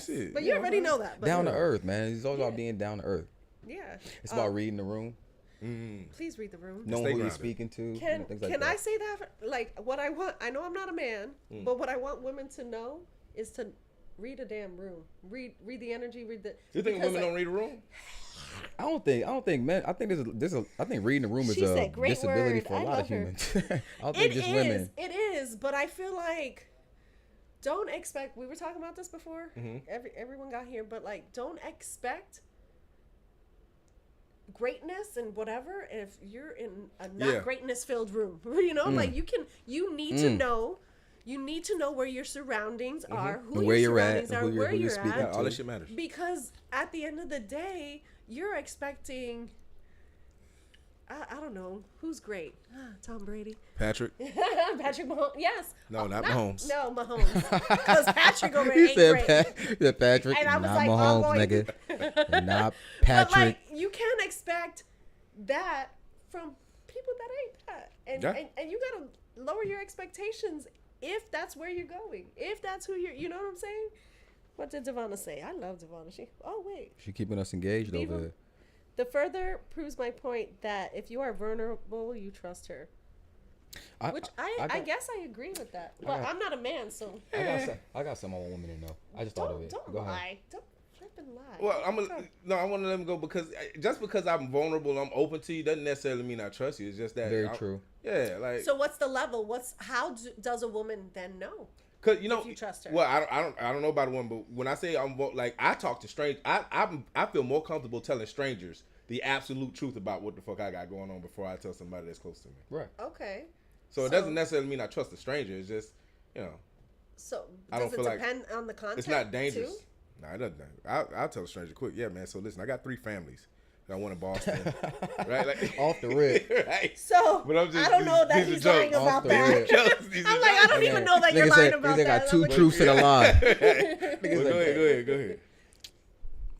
shit. But you already know that. But down to earth, man. It's all about being down to earth. Yeah. It's about reading the room. Please read the room. Knowing who you're speaking to. Can I say that? Like, what I want, I know I'm not a man, but what I want women to know is to read a damn room. Read the energy. Read the. You think women don't read a room? I don't think, man. I think I think reading the room is a disability for a lot of humans. I don't think just women. It is, but I feel like don't expect. We were talking about this before. Everyone got here, but like, don't expect greatness and whatever if you're in a not greatness filled room. Like you need to know. You need to know where your surroundings are, where you're at, where you're at. All that shit matters. Because at the end of the day, you're expecting, I don't know, who's great? Tom Brady. Patrick Mahomes. Yes. No, not Mahomes. No, Mahomes. Because Patrick already ain't great. He said Patrick, and I was not like, Mahomes, nigga. Not Patrick. But like, you can't expect that from people that ain't that. And you gotta lower your expectations if that's where you're going. If that's who you're, you know what I'm saying? What did Devonna say? I love Devonna. She keeping us engaged Diva. over there. The further proves my point that if you are vulnerable, you trust her. I guess I agree with that. But I'm not a man, so. I got some I want women to know. I just thought of it. Don't Go lie. ahead. Don't flip and lie. Well, I want to let him go because just because I'm vulnerable, I'm open to you, doesn't necessarily mean I trust you. It's just that. Very true. Yeah, like. So what's the level? How does a woman then know? Cause you know, if you trust her. Well, I don't know about a woman, but when I say I talk to strangers, I feel more comfortable telling strangers the absolute truth about what the fuck I got going on before I tell somebody that's close to me. Right. Okay. So it doesn't necessarily mean I trust a stranger. It's just, you know. So I don't does feel it like depend on the content? It's not dangerous. Too? No, it doesn't. I'll tell a stranger quick. Yeah, man. So listen, I got 3 families. Got one in Boston, right? Like off the rip. Right. So I don't know that he's lying about that. I'm like, I don't even know that you're lying about that. They got 2 truths and a lie. Go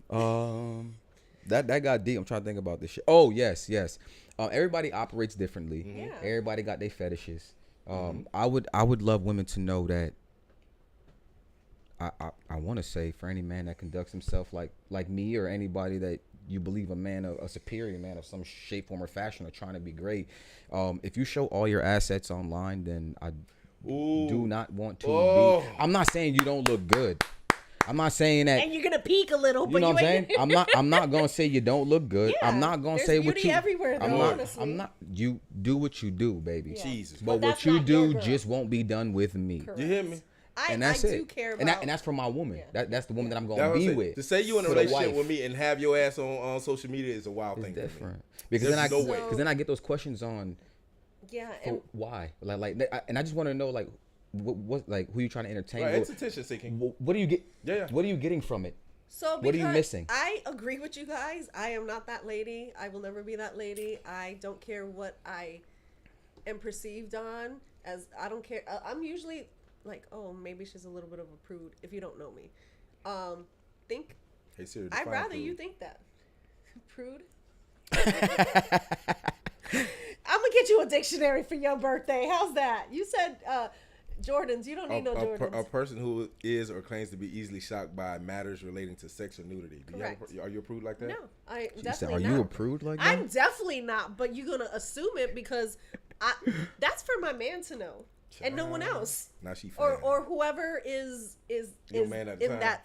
ahead. That got deep. I'm trying to think about this shit. Oh yes. Everybody operates differently. Mm-hmm. Yeah. Everybody got their fetishes. I would love women to know that. I want to say for any man that conducts himself like me or anybody that you believe a superior man of some shape, form, or fashion are trying to be great. If you show all your assets online, then I do not want to be. I'm not saying you don't look good. I'm not saying that. And you're gonna peek a little, but you know what I'm saying. I'm not gonna say you don't look good. Yeah, I'm not gonna say what you. Everywhere, though, honestly. I'm not. You do what you do, baby. Yeah. Jesus. But what you do just won't be done with me. Correct. You hear me? And that's I it. do care about, and that's for my woman. Yeah. That's the woman that I'm gonna be with. To say you in a relationship with me and have your ass on social media is a wild thing. Different. Because then I get those questions on. Yeah. And why? And I just want to know what like who you trying to entertain? Right, it's attention seeking. What do you get? Yeah. What are you getting from it? So what are you missing? I agree with you guys. I am not that lady. I will never be that lady. I don't care what I am perceived on. As I don't care. I'm usually like, oh, maybe she's a little bit of a prude if you don't know me. Hey, Siri, I'd rather prude. you think that. Prude? I'm gonna get you a dictionary for your birthday. How's that? You said Jordans. You don't need no Jordans. A person who is or claims to be easily shocked by matters relating to sex or nudity. Are you a prude like that? No, I definitely not. Are not. you a prude like that? I'm definitely not, but you're gonna assume it because that's for my man to know. And no one else, Now she or whoever is man at the in time.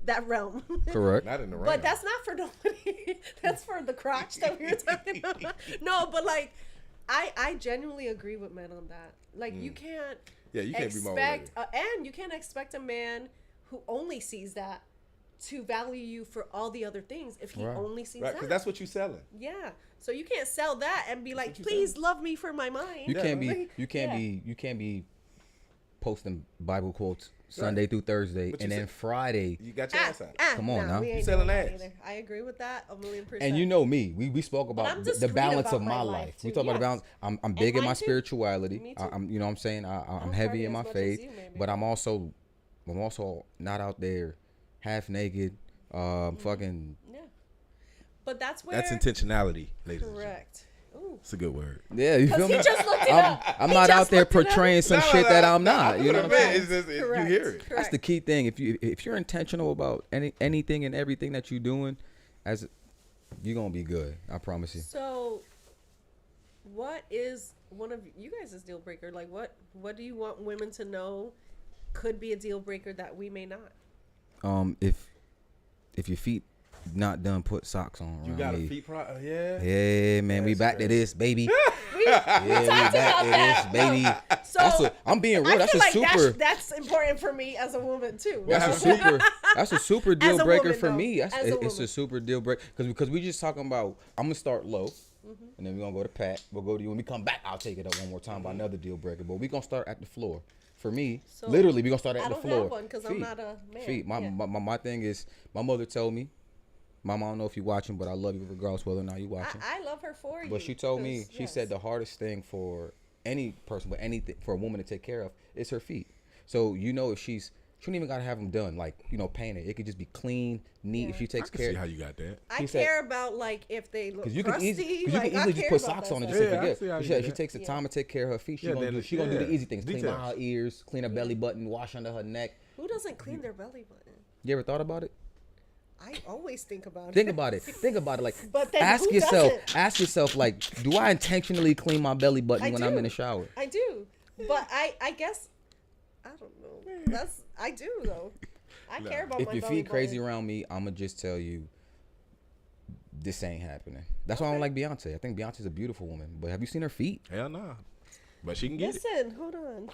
that realm. Correct. Not in the realm. But that's not for nobody. That's for the crotch that we were talking about. No, but like, I genuinely agree with men on that. Like, you can't. Yeah, you can't be more. And you can't expect a man who only sees that to value you for all the other things if he only sees that. Because that's what you're selling. Yeah. So you can't sell that and be like, please love me for my mind. You can't be posting Bible quotes Sunday through Thursday and then Friday. You got your ass out. Come on now. You selling ass. I agree with that 1,000,000%. And you know me. We spoke about the balance of my life. We talk about the balance. I'm big in my spirituality. Me too. I'm you know what I'm saying? I'm heavy in my faith, but I'm also not out there half naked, fucking. Yeah. But that's where. That's intentionality, ladies. Correct. Ooh. It's a good word. Yeah, you feel me? He just looked it up. I'm not out there portraying some shit that I'm not. You know what I'm saying? It's just, you hear it. That's the key thing. If you're intentional about anything and everything that you're doing, you're gonna be good. I promise you. So, what is one of you guys' deal breaker? Like, what do you want women to know could be a deal breaker that we may not? If your feet not done, put socks on. You got a feet yeah. Yeah, man, we back to this, baby. we back to this, baby. So I'm being real. I feel like that's important for me as a woman too. That's a super deal breaker for me. It's a super deal breaker because we just talking about. I'm gonna start low, and then we're gonna go to Pat. We'll go to you when we come back. I'll take it up one more time by another deal breaker. But we're gonna start at the floor. For me, literally, we're gonna start at the floor. I don't have one because I'm not a man. Feet. My thing is, my mother told me. Mama, I don't know if you're watching, but I love you regardless whether or not you're watching. I love her for you. But she told me, she said the hardest thing for any person, but anything for a woman to take care of is her feet. So if she's She don't even gotta have them done, like, you know, painted. It could just be clean, neat. If she I takes can care. see how you got that. I He said- care about like if they look Because you crusty. can easily, like, I just care put about socks that on and stuff. just Yeah, I forget. see how you She, do she that. takes the time to take care of her feet. She Yeah, gonna then do, it's- she gonna do the yeah. easy things. Clean Details. out her ears, clean her belly button, wash under her neck. Who doesn't clean their belly button? You ever thought about it? I always think about it. Think about it. Think about it. Like, But then ask who yourself. doesn't? Ask yourself. Like, do I intentionally clean my belly button I when I'm do. in the shower? I do, but I guess I don't know. I do though. I care about If my your belly feet crazy button. around me, I'ma just tell you, this ain't happening. That's why I don't like Beyonce. I think Beyonce's a beautiful woman, but have you seen her feet? Hell nah. But she can get it. Listen, hold on.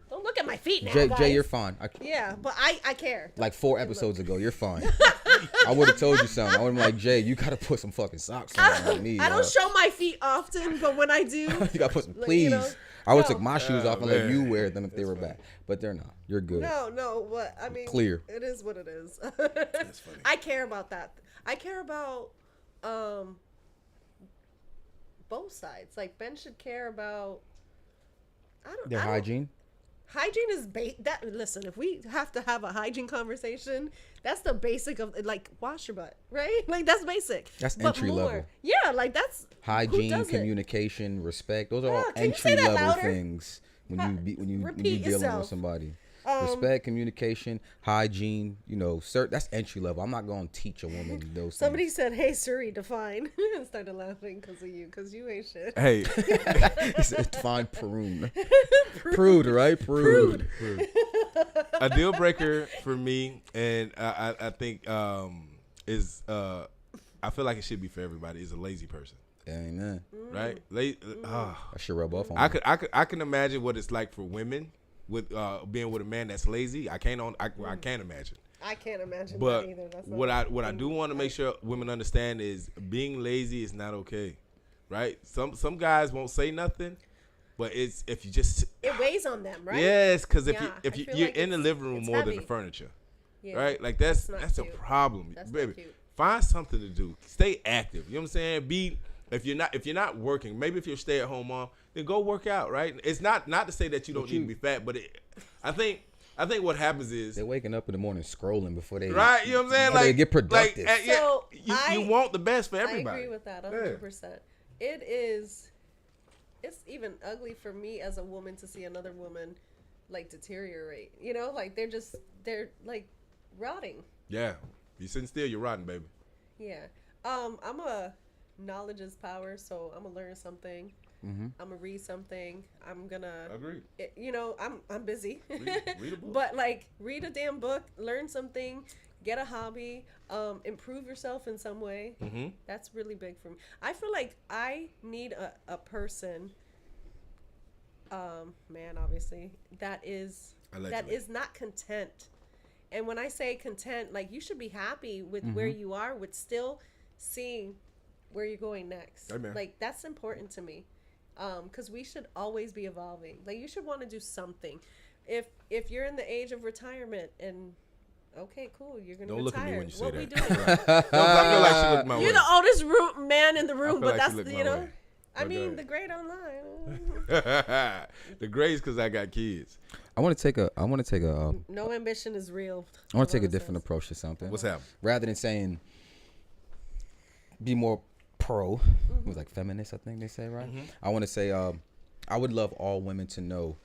Don't look at my feet now, Jay, guys. you're fine. Yeah, but I care. Like 4 episodes ago, you're fine. I would have told you something. I would have been like, Jay, you gotta put some fucking socks on like me. I don't show my feet often, but when I do, You gotta put some, like, please. you know, I would no. take my shoes off and let man. you wear them if they were bad, but they're not. You're good. no, but I mean, Clear. It is what it is. That's funny. I care about that. I care about both sides. Like Ben should care about. Their hygiene. Hygiene is that. Listen, if we have to have a hygiene conversation, that's the basic of like wash your butt, right? Like that's basic. That's But entry level. Yeah, like that's who Hygiene, does it? communication, respect. Those are all Yeah, can you say entry that level louder? things when you when you Repeat dealing yourself. with somebody. Respect, communication, hygiene. You know, that's entry level. I'm not gonna teach a woman those Somebody things. said, "Hey Siri, define," and started laughing because you ain't shit. Hey, He said, "Find prune, prude, right? Prude." a deal breaker for me, and I think is I feel like it should be for everybody. Is a lazy person, Amen. right? That should rub off on I me. can imagine what it's like for women with being with a man that's lazy. I can't imagine. I can't imagine But that either. That's what not I do want to make sure women understand is being lazy is not okay, right? Some guys won't say nothing, but it's if you just it weighs on them, right? yes, because Yeah, I if feel you're like in the living room it's more than heavy. the furniture, Yeah. right? Like that's not a cute. problem, That's not baby. cute. Find something to do. Stay active. You know what I'm saying? If you're not working, maybe if you're a stay-at-home mom, then go work out, right? It's not to say that you don't need to be fat, but I think what happens is They're waking up in the morning scrolling before they right. You know what I'm saying? before Like they get productive. Like, yeah, So, you want the best for I everybody. agree with that 100%. It's even ugly for me as a woman to see another woman like deteriorate. You know, like they're like rotting. Yeah, you sitting still, you're rotten, baby. Yeah. I'm a knowledge is power, so I'm gonna learn something. I'm gonna read something. I'm gonna Agreed. you know, I'm busy. Read a book. But like read a damn book, learn something, get a hobby, improve yourself in some way. Mm-hmm. That's really big for me. I feel like I need a person, man, obviously, that is not content. And when I say content, like you should be happy with where you are, with still seeing where you're going next. Amen. Like that's important to me, because we should always be evolving. Like you should want to do something. If you're in the age of retirement and okay, cool, you're gonna Don't look retire. at me when you say What we that. doing? I feel like she looked my way. You're the oldest man in the room, feel but like that's she looked you my know. way. I But go mean, ahead. the great online. The grades because I got kids. I want to take a No ambition is real. I want to take a different approach to something. What's happening? Rather than saying be more pro, it was like feminist, I think they say, right? I want to say I would love all women to know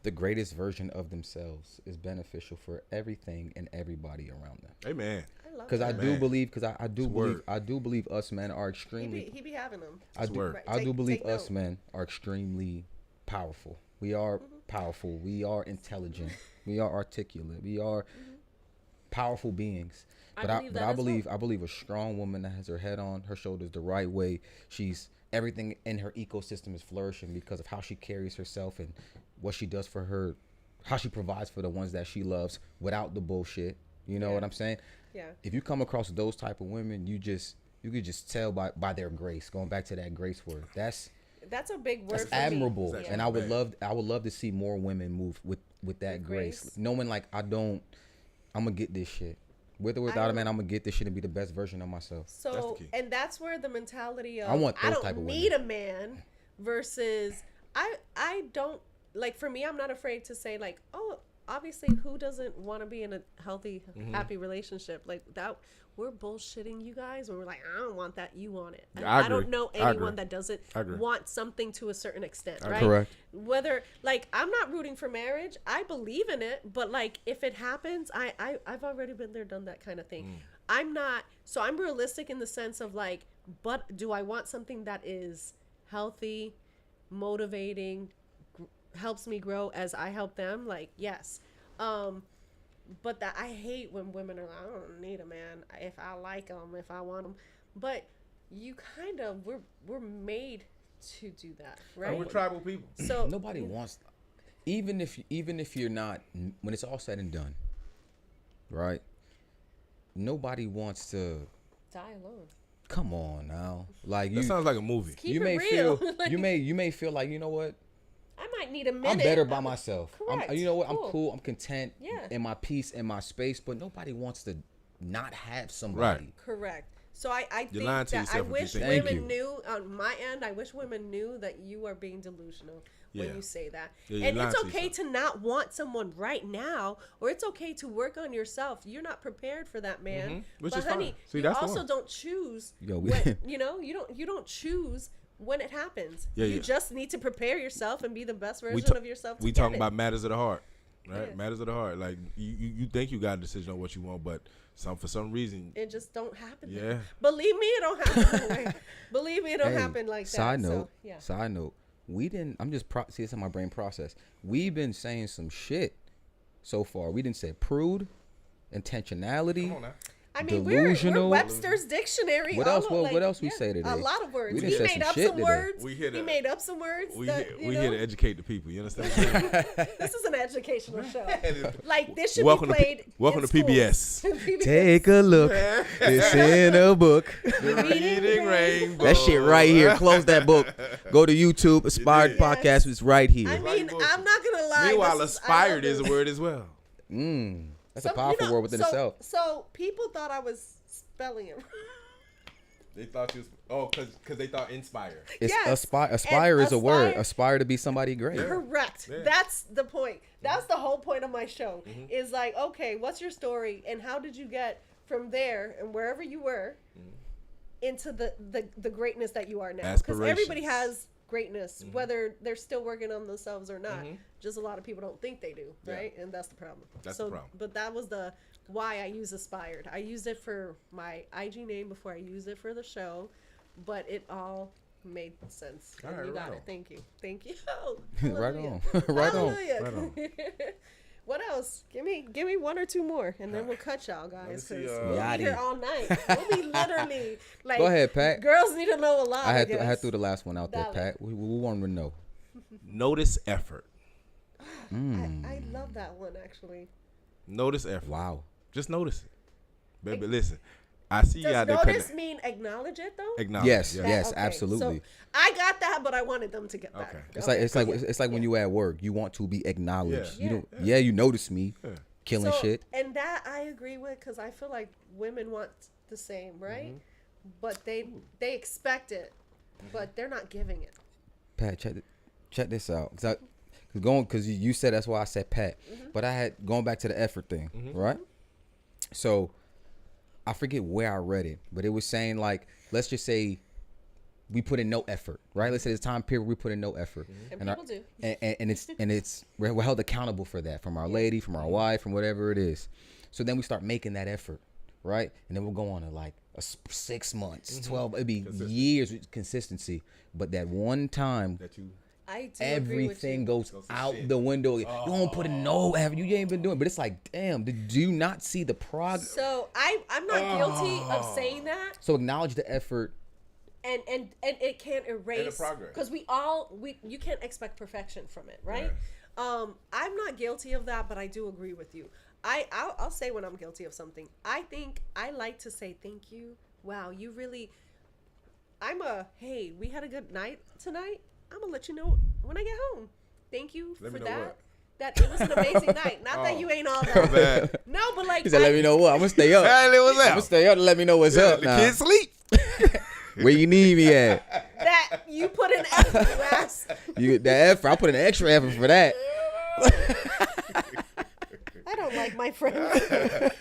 the greatest version of themselves is beneficial for everything and everybody around them. Amen. I love Because I that. do Man. believe, because I do It's believe, word. I do believe us men are extremely. He be having them. I do, word. Right, I do take- believe take us note. men are extremely powerful. We are powerful. We are intelligent. We are articulate. We are powerful beings. But I believe that as well. I believe a strong woman that has her head on her shoulders the right way. She's everything in her ecosystem is flourishing because of how she carries herself and what she does for her, how she provides for the ones that she loves without the bullshit. You know Yeah. what I'm saying? Yeah. If you come across those type of women, you could just tell by their grace. Going back to that grace word, that's That's a big word. that's for me. admirable, That's and actually I would love to see more women move with that With grace. grace. Knowing like I'm gonna get this shit, with or without a man. I'm gonna get this shit and be the best version of myself. So, That's the key. and that's where the mentality of I want those don't type of need women. a man versus I don't like. For me, I'm not afraid to say like, oh, obviously, who doesn't want to be in a healthy, happy relationship like that? We're bullshitting you guys when we're like, I don't want that, you want it. I I don't agree. know I agree. anyone that doesn't I agree. want something to a certain extent, right? Correct. Whether, like, I'm not rooting for marriage. I believe in it, but like, if it happens, I've already been there, done that kind of thing. I'm not, so I'm realistic in the sense of like, but do I want something that is healthy, motivating, helps me grow as I help them? Like, yes. But that I hate when women are like, I don't need a man if I like them, if I want them. But you kind of, we're made to do that, right? We're tribal people. So Nobody wants, even if you're not, when it's all said and done, right? Nobody wants to. die alone. Come on now, like That sounds like a movie. Keep you it may real. feel Like, you may feel like, you know what, I might need a minute. I'm better by myself. Correct. You know what, Cool. I'm cool. I'm content Yeah. in my peace, in my space. But nobody wants to not have somebody. Right. Correct. So I You're think lying to that I yourself if you wish think- Thank women you. knew on my end. I wish women knew that you are being delusional when Yeah. you say that. Yeah, you're and lying it's to okay yourself. to not want someone right now, or it's okay to work on yourself. You're not prepared for that man. Which but is honey, fine. See, you that's the also one. don't choose. Yo, when, you don't choose when it happens. Yeah, you yeah. just need to prepare yourself and be the best version ta- of yourself. To we get talking it. about matters of the heart, right? Yeah. Matters of the heart. Like you think you got a decision on what you want, but for some reason, It just don't happen. that Yeah. way. Believe me, it don't happen that way. Believe me, it don't Hey, happen like that. Side note, So, yeah. side note. We didn't. I'm just see this in my brain process. We've been saying some shit so far. We didn't say prude, intentionality. come on now. I mean, we're delusional. Webster's dictionary. What all else? of, What like, else we yeah, say today? A lot of words. We done He said made some up shit some today. words. We here He to- made up some words. We that, here to educate the people. You understand? What I'm saying? This is an educational show. Like this should Welcome be played. welcome in to PBS. schools. PBS. Take a look. It's in a book. Reading Rainbow. That shit right here. Close that book. Go to YouTube. Aspired is. Podcast is right I here. mean, Right, bullshit. I'm not gonna lie. Meanwhile, this aspired I is love a word as well. That's a So, powerful word within itself. So people thought I was spelling it. They thought you was because they thought inspire. It's Yes. aspire And is a word. aspire- Aspire to be somebody great. Correct. Yeah. That's the point. That's the whole point of my show. Mm-hmm. Is like, okay, what's your story and how did you get from there and wherever you were into the greatness that you are now? Because everybody Aspirations. has greatness, Mm-hmm. whether they're still working on themselves or not. Just a lot of people don't think they do, Yeah. right? And that's the problem. That's the problem. But that was the why I use aspired. I used it for my IG name before I used it for the show, but it all made sense. All And right, you right got on. it. Thank you. Thank you. Right Hallelujah. on. Right on. Hallelujah. Right on. What else? Give me one or two more, and then we'll cut y'all Let me guys see, because uh, we'll be Yachty. here all night. We'll be literally like. Go ahead, Pat. Girls need to know a lot. I I had threw the last one out there, Dollar. Pat. We want to know. Notice effort. I love that one actually. Notice effort. Wow. Just notice it. Baby, listen. I see you Does out there. notice mean acknowledge it though? Acknowledge. Yes, yeah. yes, Okay, absolutely. So I got that, but I wanted them to get that. Okay. It's like when you at work, you want to be acknowledged. Yeah. You don't. Yeah, you notice me Yeah. killing So, shit. And that I agree with because I feel like women want the same, right? But they expect it, but they're not giving it. Pat, check this out. Because you said that's why I said Pat, but I had going back to the effort thing, right? So I forget where I read it, but it was saying like, let's just say we put in no effort, right? Let's say this time period we put in no effort, And people do. and it's we're held accountable for that from our lady, from our wife, from whatever it is. So then we start making that effort, right? And then we'll go on to like 6 months, 12, it'd be years with consistency. But that one time, That you. I do agree with everything you. goes to out shit. the window. You don't put in no effort. You ain't been doing. But it's like, damn, did you not see the progress? So I'm not guilty of saying that, So acknowledge the effort. and it can't erase progress. because you can't expect perfection from it, right? I'm not guilty of that, but I do agree with you. I'll say when I'm guilty of something. I think I like to say thank you. Wow, you really. Hey, we had a good night tonight. I'm gonna let you know when I get home. Thank you Let for me know that. what? That it was an amazing night. Not that you ain't all that. Bad. No, but like He said, let me know what. I'm going to stay up. Hey, what's I'm going to up? stay up to let me know what's up The now. kids sleep. Where you need me at. that you put in effort, you ass. You get the effort. I put in extra effort for that. my friend.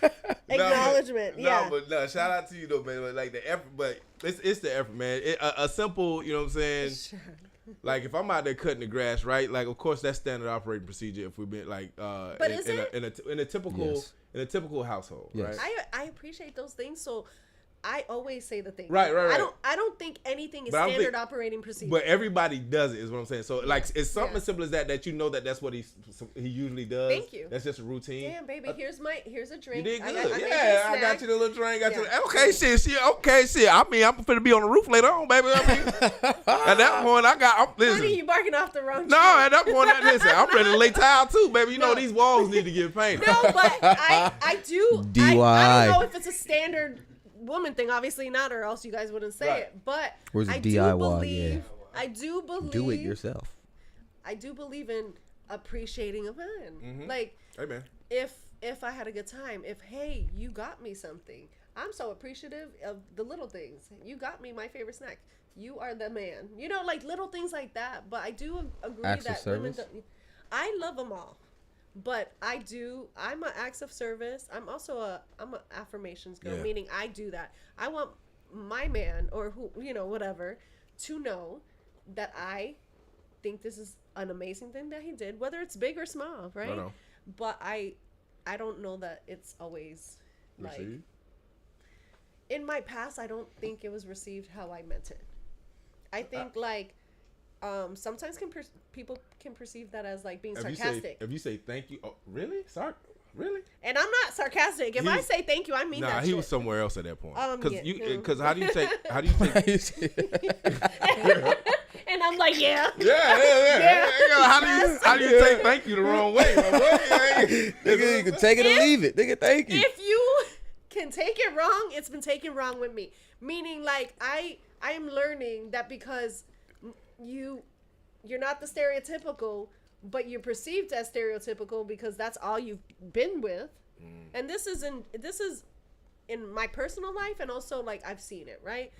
Acknowledgement. Yeah. No, shout out to you though, man. Like the effort, but it's the effort, man. A simple, you know what I'm saying? Like if I'm out there cutting the grass, right? Like of course that's standard operating procedure. If we've been like, but in a typical household, Yes. right? I appreciate those things. So I always say the thing. Right. I don't think anything is standard operating procedure. But everybody does it, is what I'm saying. So like it's something as simple as that you know that's what he usually does. Thank you. That's just a routine. Damn, baby, here's a drink. You did good. I got you the little drink. Yeah. Okay, shit. I mean, I'm finna be on the roof later on, baby. I mean, at that point, listen. Honey, you barking off the wrong No, tree. at that point, listen, I'm ready to lay tile too, baby. You know these walls need to get painted. No, but I do. DIY. I don't know if it's a standard woman thing. Obviously not, or else you guys wouldn't say it. But Where's the I DIY? I do believe. Do it yourself. I do believe in appreciating a man. Mm-hmm. Like, hey, man. If I had a good time, hey, you got me something. I'm so appreciative of the little things. You got me my favorite snack. You are the man. You know, like little things like that. But I do agree Acts that of service? women. I love them all. But I'm an acts of service. I'm an affirmations girl, meaning I do that. I want my man or whatever to know that I think this is an amazing thing that he did, whether it's big or small, right? I know. But I don't know that it's always like Received? In my past, I don't think it was received how I meant it. I think sometimes people can perceive that as like being sarcastic. If you say thank you, oh, really? Really? And I'm not sarcastic. If I say thank you, I mean that. Nah, he shit. was somewhere else at that point. Yeah. Because how do you take? And I'm like, yeah. Yeah. How do you take thank you the wrong way, my boy? Nigga, you can take it or leave it. Nigga, thank you. If you can take it wrong, it's been taken wrong with me. Meaning, like, I am learning that because you're not the stereotypical, but you're perceived as stereotypical because that's all you've been with. And this is in my personal life, and also like I've seen it, right?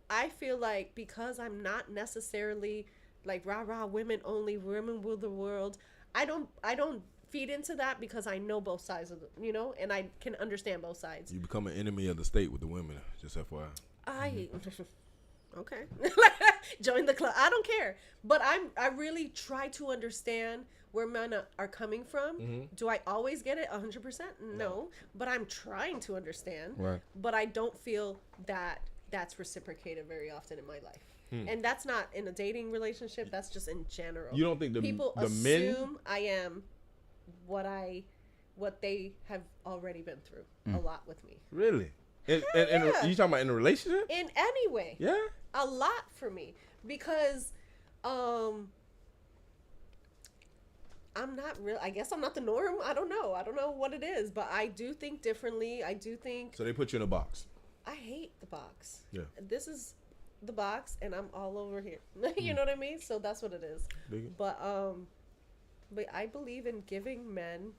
I feel like because I'm not necessarily like rah women only, women rule the world. I don't feed into that because I know both sides of it, and I can understand both sides. You become an enemy of the state with the women, just FYI. Okay. Join the club. I don't care. But I really try to understand where men are coming from. Do I always get it 100%? No. But I'm trying to understand. Right. But I don't feel that that's reciprocated very often in my life. And that's not in a dating relationship. That's just in general. You don't think people the assume men I am what they have already been through a lot with me. really? And you talking about in a relationship? In any way. Yeah. A lot for me because I'm not real. I guess I'm not the norm. I don't know what it is, but I do think differently. I do think So they put you in a box. I hate the box. Yeah. This is the box and I'm all over here. You know what I mean? So that's what it is. But I believe in giving men,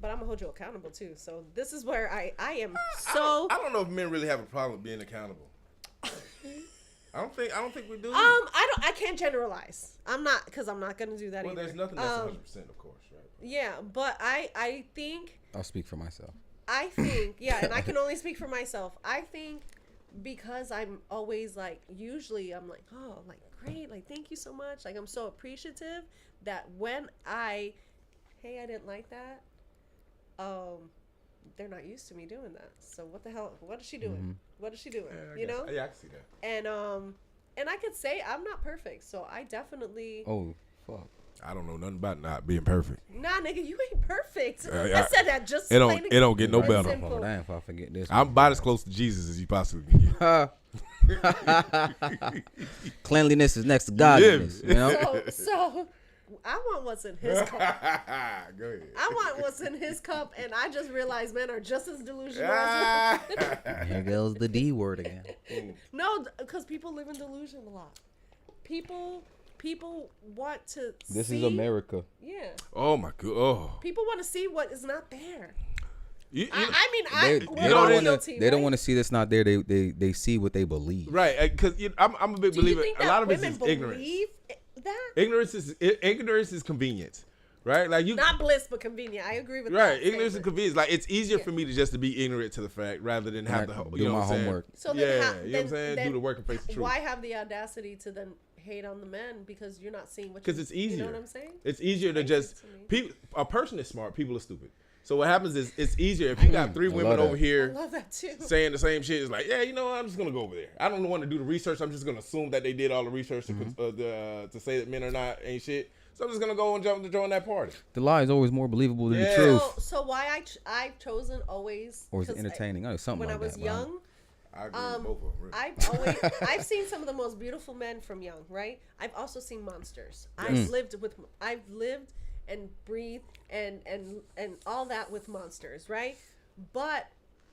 but I'm gonna hold you accountable too. So this is where I am so I don't know if men really have a problem with being accountable. I don't think we do. I can't generalize. I'm not gonna do that either. Well, there's nothing that's 100%, of course, right? Yeah, but I think I'll speak for myself. I think and I can only speak for myself. I think because I'm always like, usually I'm like, oh, like great, like thank you so much, like I'm so appreciative that when I didn't like that, they're not used to me doing that. So what the hell? What is she doing? What is she doing? Yeah, I can see that. And I could say I'm not perfect, so I definitely. Oh, fuck. I don't know nothing about not being perfect. Nah, nigga, you ain't perfect. I said that just. It don't get no better. Oh, damn, if I forget this. I'm about as close to Jesus as you possibly can get. Cleanliness is next to godliness. You know? So I want what's in his cup. Go ahead. I want what's in his cup, and I just realized men are just as delusional as women. Here goes the D word again. No, because people live in delusion a lot. People want to This see. is America. Yeah. Oh my god. Oh. People want to see what is not there. They They don't want to see that's not there. They see what they believe. Right, because I'm a big Do you believer. think A that lot of it women is ignorance. believe that? Ignorance is convenience. right? Like you, not bliss, but convenient. I agree with that. right? Ignorance and statement. convenience. Like it's easier for me to just to be ignorant to the fact rather than have to do my homework. So yeah, then, you know what I'm saying? Do the work and face the truth. Why have the audacity to then hate on the men because you're not seeing what? Because it's easier. You know what I'm saying? It's easier to Crazy just to me. people. A person is smart. People are stupid. So what happens is it's easier if you got three women over I here love that too. saying the same shit. It's like, yeah, you know what? I'm just gonna go over there. I don't want to do the research. I'm just gonna assume that they did all the research to say that men are not ain't shit. So I'm just gonna go and join that party. The lie is always more believable than the Yeah. truth. So why I've chosen always Or is it 'cause entertaining? I know something when like I was that. but I'm- young. I agree with both of them. Really. I've seen some of the most beautiful men from young, right? I've also seen monsters. Mm. I've lived and breathed and all that with monsters, right? But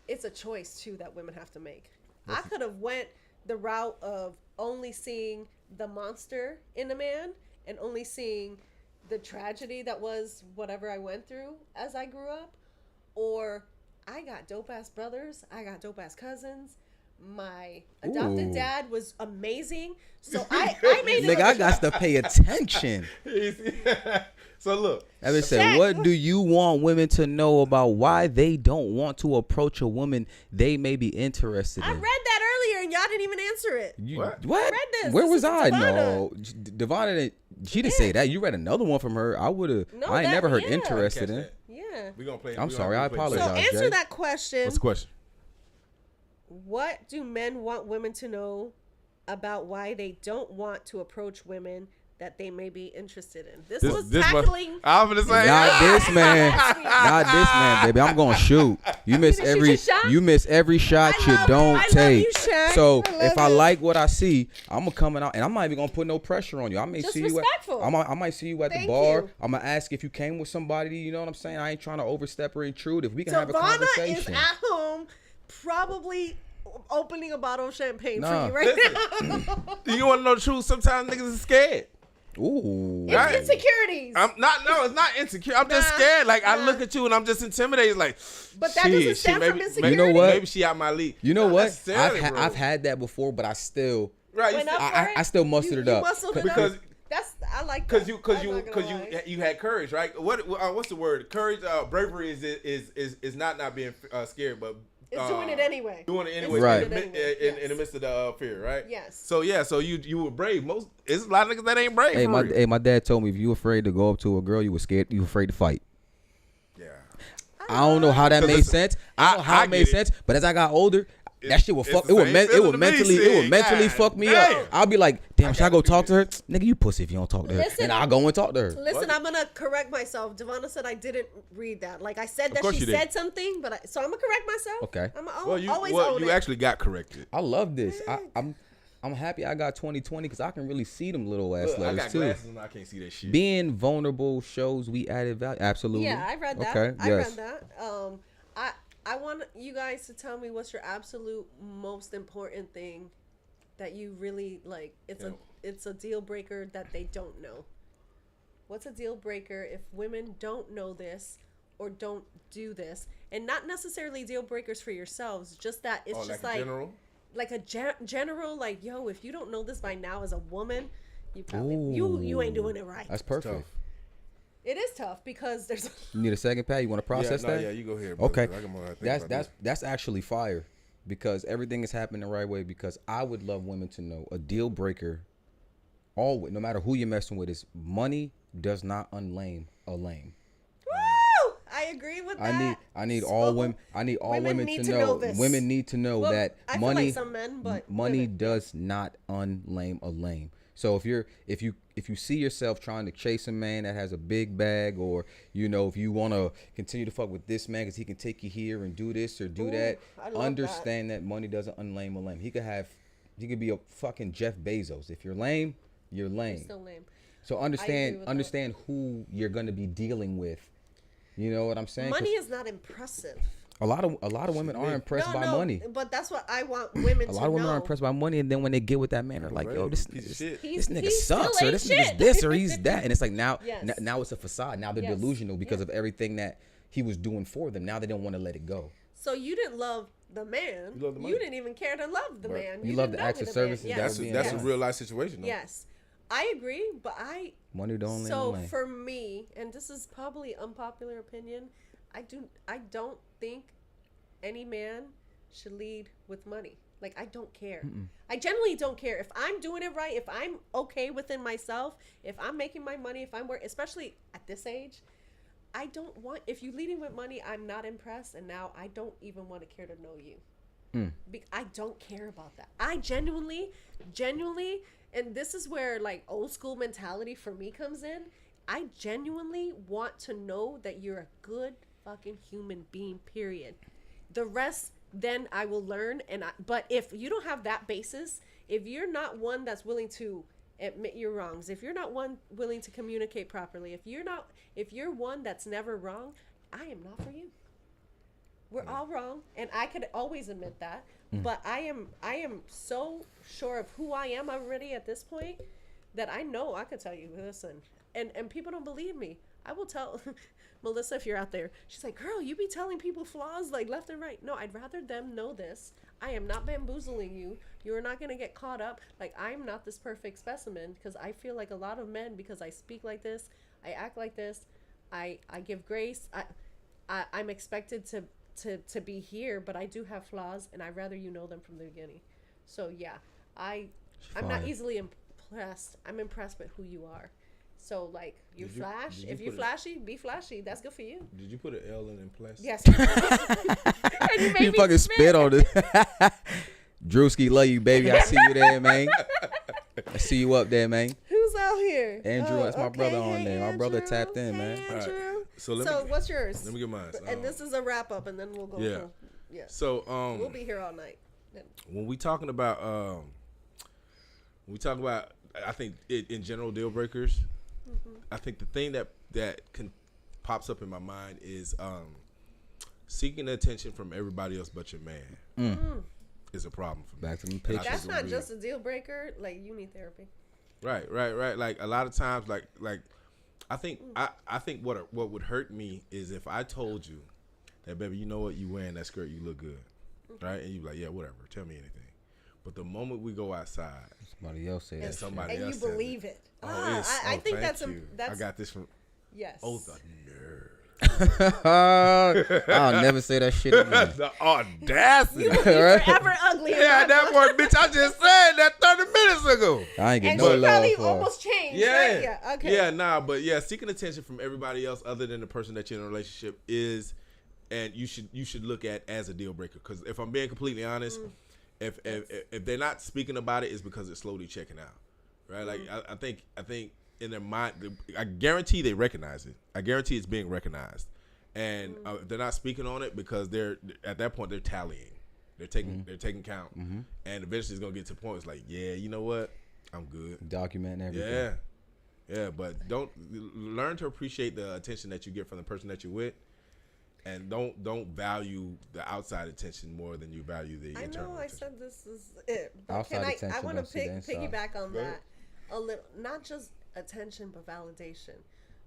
it's a choice too that women have to make. I could have went the route of only seeing the monster in a man and only seeing the tragedy that was whatever I went through as I grew up, or I got dope ass brothers, I got dope ass cousins. My adopted Ooh. dad was amazing, so I made it. Nigga, I got to pay attention. So look, That bitch said, Shaq. what do you want women to know about why they don't want to approach a woman they may be interested in? I read that earlier, and y'all didn't even answer it. You, What? what? I read this. Where This was is I? Devonna. No, Devonna didn't. She didn't say that. You read another one from her. I would have. No, I ain't that- never heard yeah. interested catch in. that. Yeah. We gonna play. I'm we sorry, gonna I play- So apologize. answer Jay. that question. What's the question? What do men want women to know about why they don't want to approach women that they may be interested in? This was tackling. I'm gonna say. Not this man. Not this man, baby. I'm gonna shoot. You miss You gonna shoot every. your shot? You miss every shot I you love- don't I love take. you, Shaq. So I love if I it. like what I see, I'm gonna come out, and I'm not even gonna put no pressure on you. I may Just see you. respectful. I might see you at the Thank bar. you. I'm gonna ask if you came with somebody. You know what I'm saying? I ain't trying to overstep or intrude. If we can have a Savannah is conversation. at home, probably opening a bottle of champagne Nah. for you right Listen. now. You want to know the truth? Sometimes niggas is scared. Ooh. It's Right. insecurities. I'm not. No, it's not insecure. I'm just Nah, scared. Like I nah. look at you and I'm just intimidated. Like, But that shit, doesn't she stem from maybe- insecurity. You know what? Maybe she out my league. You know Not what? necessarily, bro. I've had that before, but I still. right. You Went still, up I- for it? I still mustered it up. Muscled it Because- up? That's I like Cause that. you, I'm not gonna lie. you had courage, right? What's the word? Courage, bravery is not being scared, but It's doing it anyway. Doing it anyway, It's Right. In, doing it the, anyway, in, yes. in the midst of the fear, right? Yes. So yeah, so you were brave. It's a lot of niggas that ain't brave. Hey, for real. my dad told me if you afraid to go up to a girl, you were scared. You afraid to fight. Yeah. I don't know how that Because made it's- sense. I don't know how I it made get it. sense, but as I got older, that shit would it's fuck. the It would same it feeling would to me, mentally shit. God fuck me damn. up. I'll be like, damn, should I go gotta talk do to her? Nigga, you pussy if you don't talk to her. Listen. And I'll go and talk to her. Listen, What? I'm gonna correct myself. Devonna said I didn't read that. Like I said that course she you did. said something, but so I'm gonna correct myself. Okay. I'm Well, always you actually got corrected. I love this. I'm happy I got 2020 because I can really see them little ass Look, I letters got too. glasses and I can't see that shit. Being vulnerable shows we added value. Absolutely. Yeah, I read that. Okay. I yes. read that. I want you guys to tell me what's your absolute most important thing that you really like. It's a deal breaker that they don't know. What's a deal breaker if women don't know this or don't do this, and not necessarily deal breakers for yourselves? Just that it's just like general. like a general like, yo, if you don't know this by now as a woman, you probably you ain't doing it right. That's perfect. Tough. It is tough because there's You need a second pad? You want to process that? Yeah, you go ahead. Okay. Brother. I can think about this. That's actually fire because everything is happening the right way. Because I would love women to know a deal breaker. Always, no matter who you're messing with, is money does not unlame a lame. Woo! I agree with that. I need So, all women. I need all women need to know. this. Women need to know Well, that I feel money. like some men, but money women. does not unlame a lame. So if you see yourself trying to chase a man that has a big bag, or if you want to continue to fuck with this man because he can take you here and do this or do that, I love understand that money doesn't unlame a lame. He could be a fucking Jeff Bezos. If you're lame, you're lame. Still lame. So with understand who you're gonna be dealing with. You know what I'm saying? 'Cause Money is not impressive. a lot of women are impressed by money. But that's what I want women to A know. lot of women are impressed by money, and then when they get with that man, they're like, Right. "Yo, this Piece of this, shit. this nigga He's still sucks, or ain't this nigga's shit." this, or he's that," and it's like now Yes. now it's a facade. Now they're Yes. delusional because Yeah. of everything that he was doing for them. Now they don't want to let it go. So you didn't love the man. You love the money. You didn't even care to love the man. You love didn't the know acts who of the services man. that Yes. would be in That's a life. real life situation. Though. Yes. I agree, but Money don't land so the lane. for me, and this is probably unpopular opinion, I don't think any man should lead with money. Like, I don't care. I generally don't care. If I'm doing it right, if I'm okay within myself, if I'm making my money, if I'm working, especially at this age, I don't want, if you leading with money, I'm not impressed. And now I don't even want to care to know you. I don't care about that. I genuinely, and this is where like old school mentality for me comes in. I genuinely want to know that you're a good fucking human being, period. The rest, then I will learn. But if you don't have that basis, if you're not one that's willing to admit your wrongs, if you're not one willing to communicate properly, if you're one that's never wrong, I am not for you. We're all wrong, and I could always admit that. But I am so sure of who I am already at this point that I know I could tell you, listen, and people don't believe me. I will tell Melissa, if you're out there, she's like, girl, you be telling people flaws like left and right. No, I'd rather them know this. I am not bamboozling you. You're not going to get caught up. Like, I'm not this perfect specimen, because I feel like a lot of men, because I speak like this, I act like this, I give grace, I'm expected to be here, but I do have flaws, and I'd rather you know them from the beginning. So yeah, I'm not easily impressed. I'm impressed with who you are. So like, if you're flashy, be flashy. That's good for you. Did you put an L in impressed? Yes. And you made You me fucking spit on it. Drewski, love you, baby. I see you there, man. I see you up there, man. Who's out here? Andrew, that's my brother on there. My brother Andrew. tapped in, Hey, man. Andrew. All right. So What's yours? Let me get mine. And this is a wrap up, and then we'll go. Yeah. Yeah. So We'll be here all night. when we talking about I think in general deal breakers, I think the thing that pops up in my mind is seeking attention from everybody else but your man is a problem for me. Back to the And I picture. think That's it not would just a deal breaker. Like, you need therapy. Right. Like a lot of times, like I think what would hurt me is if I told you that, baby, you know what, you wearing that skirt, you look good, right? And you be like, yeah, whatever, tell me anything. But the moment we go outside, Somebody else said and that. somebody And else you says believe it. I think thank that's you. I got this from yes. the nerve. I'll never say that shit again. The audacity. You will be forever ugly. Yeah, that boy, bitch, I just said that 30 minutes ago. I ain't And getting no she love probably for her. almost changed. Yeah. Right? Yeah. Okay. Yeah, nah, but yeah, seeking attention from everybody else other than the person that you're in a relationship is, and you should look at as a deal breaker. Because if I'm being completely honest, if they're not speaking about it, it's because it's slowly checking out, right? Like I think in their mind, I guarantee they recognize it. I guarantee it's being recognized, and they're not speaking on it because they're at that point they're tallying, they're taking count, and eventually it's gonna get to the point. It's like, yeah, you know what, I'm good. Document everything. Yeah, but don't learn to appreciate the attention that you get from the person that you're with, and don't value the outside attention more than you value the internal I attention. said this is it. But Outside I attention, want to don't see the inside. piggyback on Go ahead. that a little, not just attention but validation.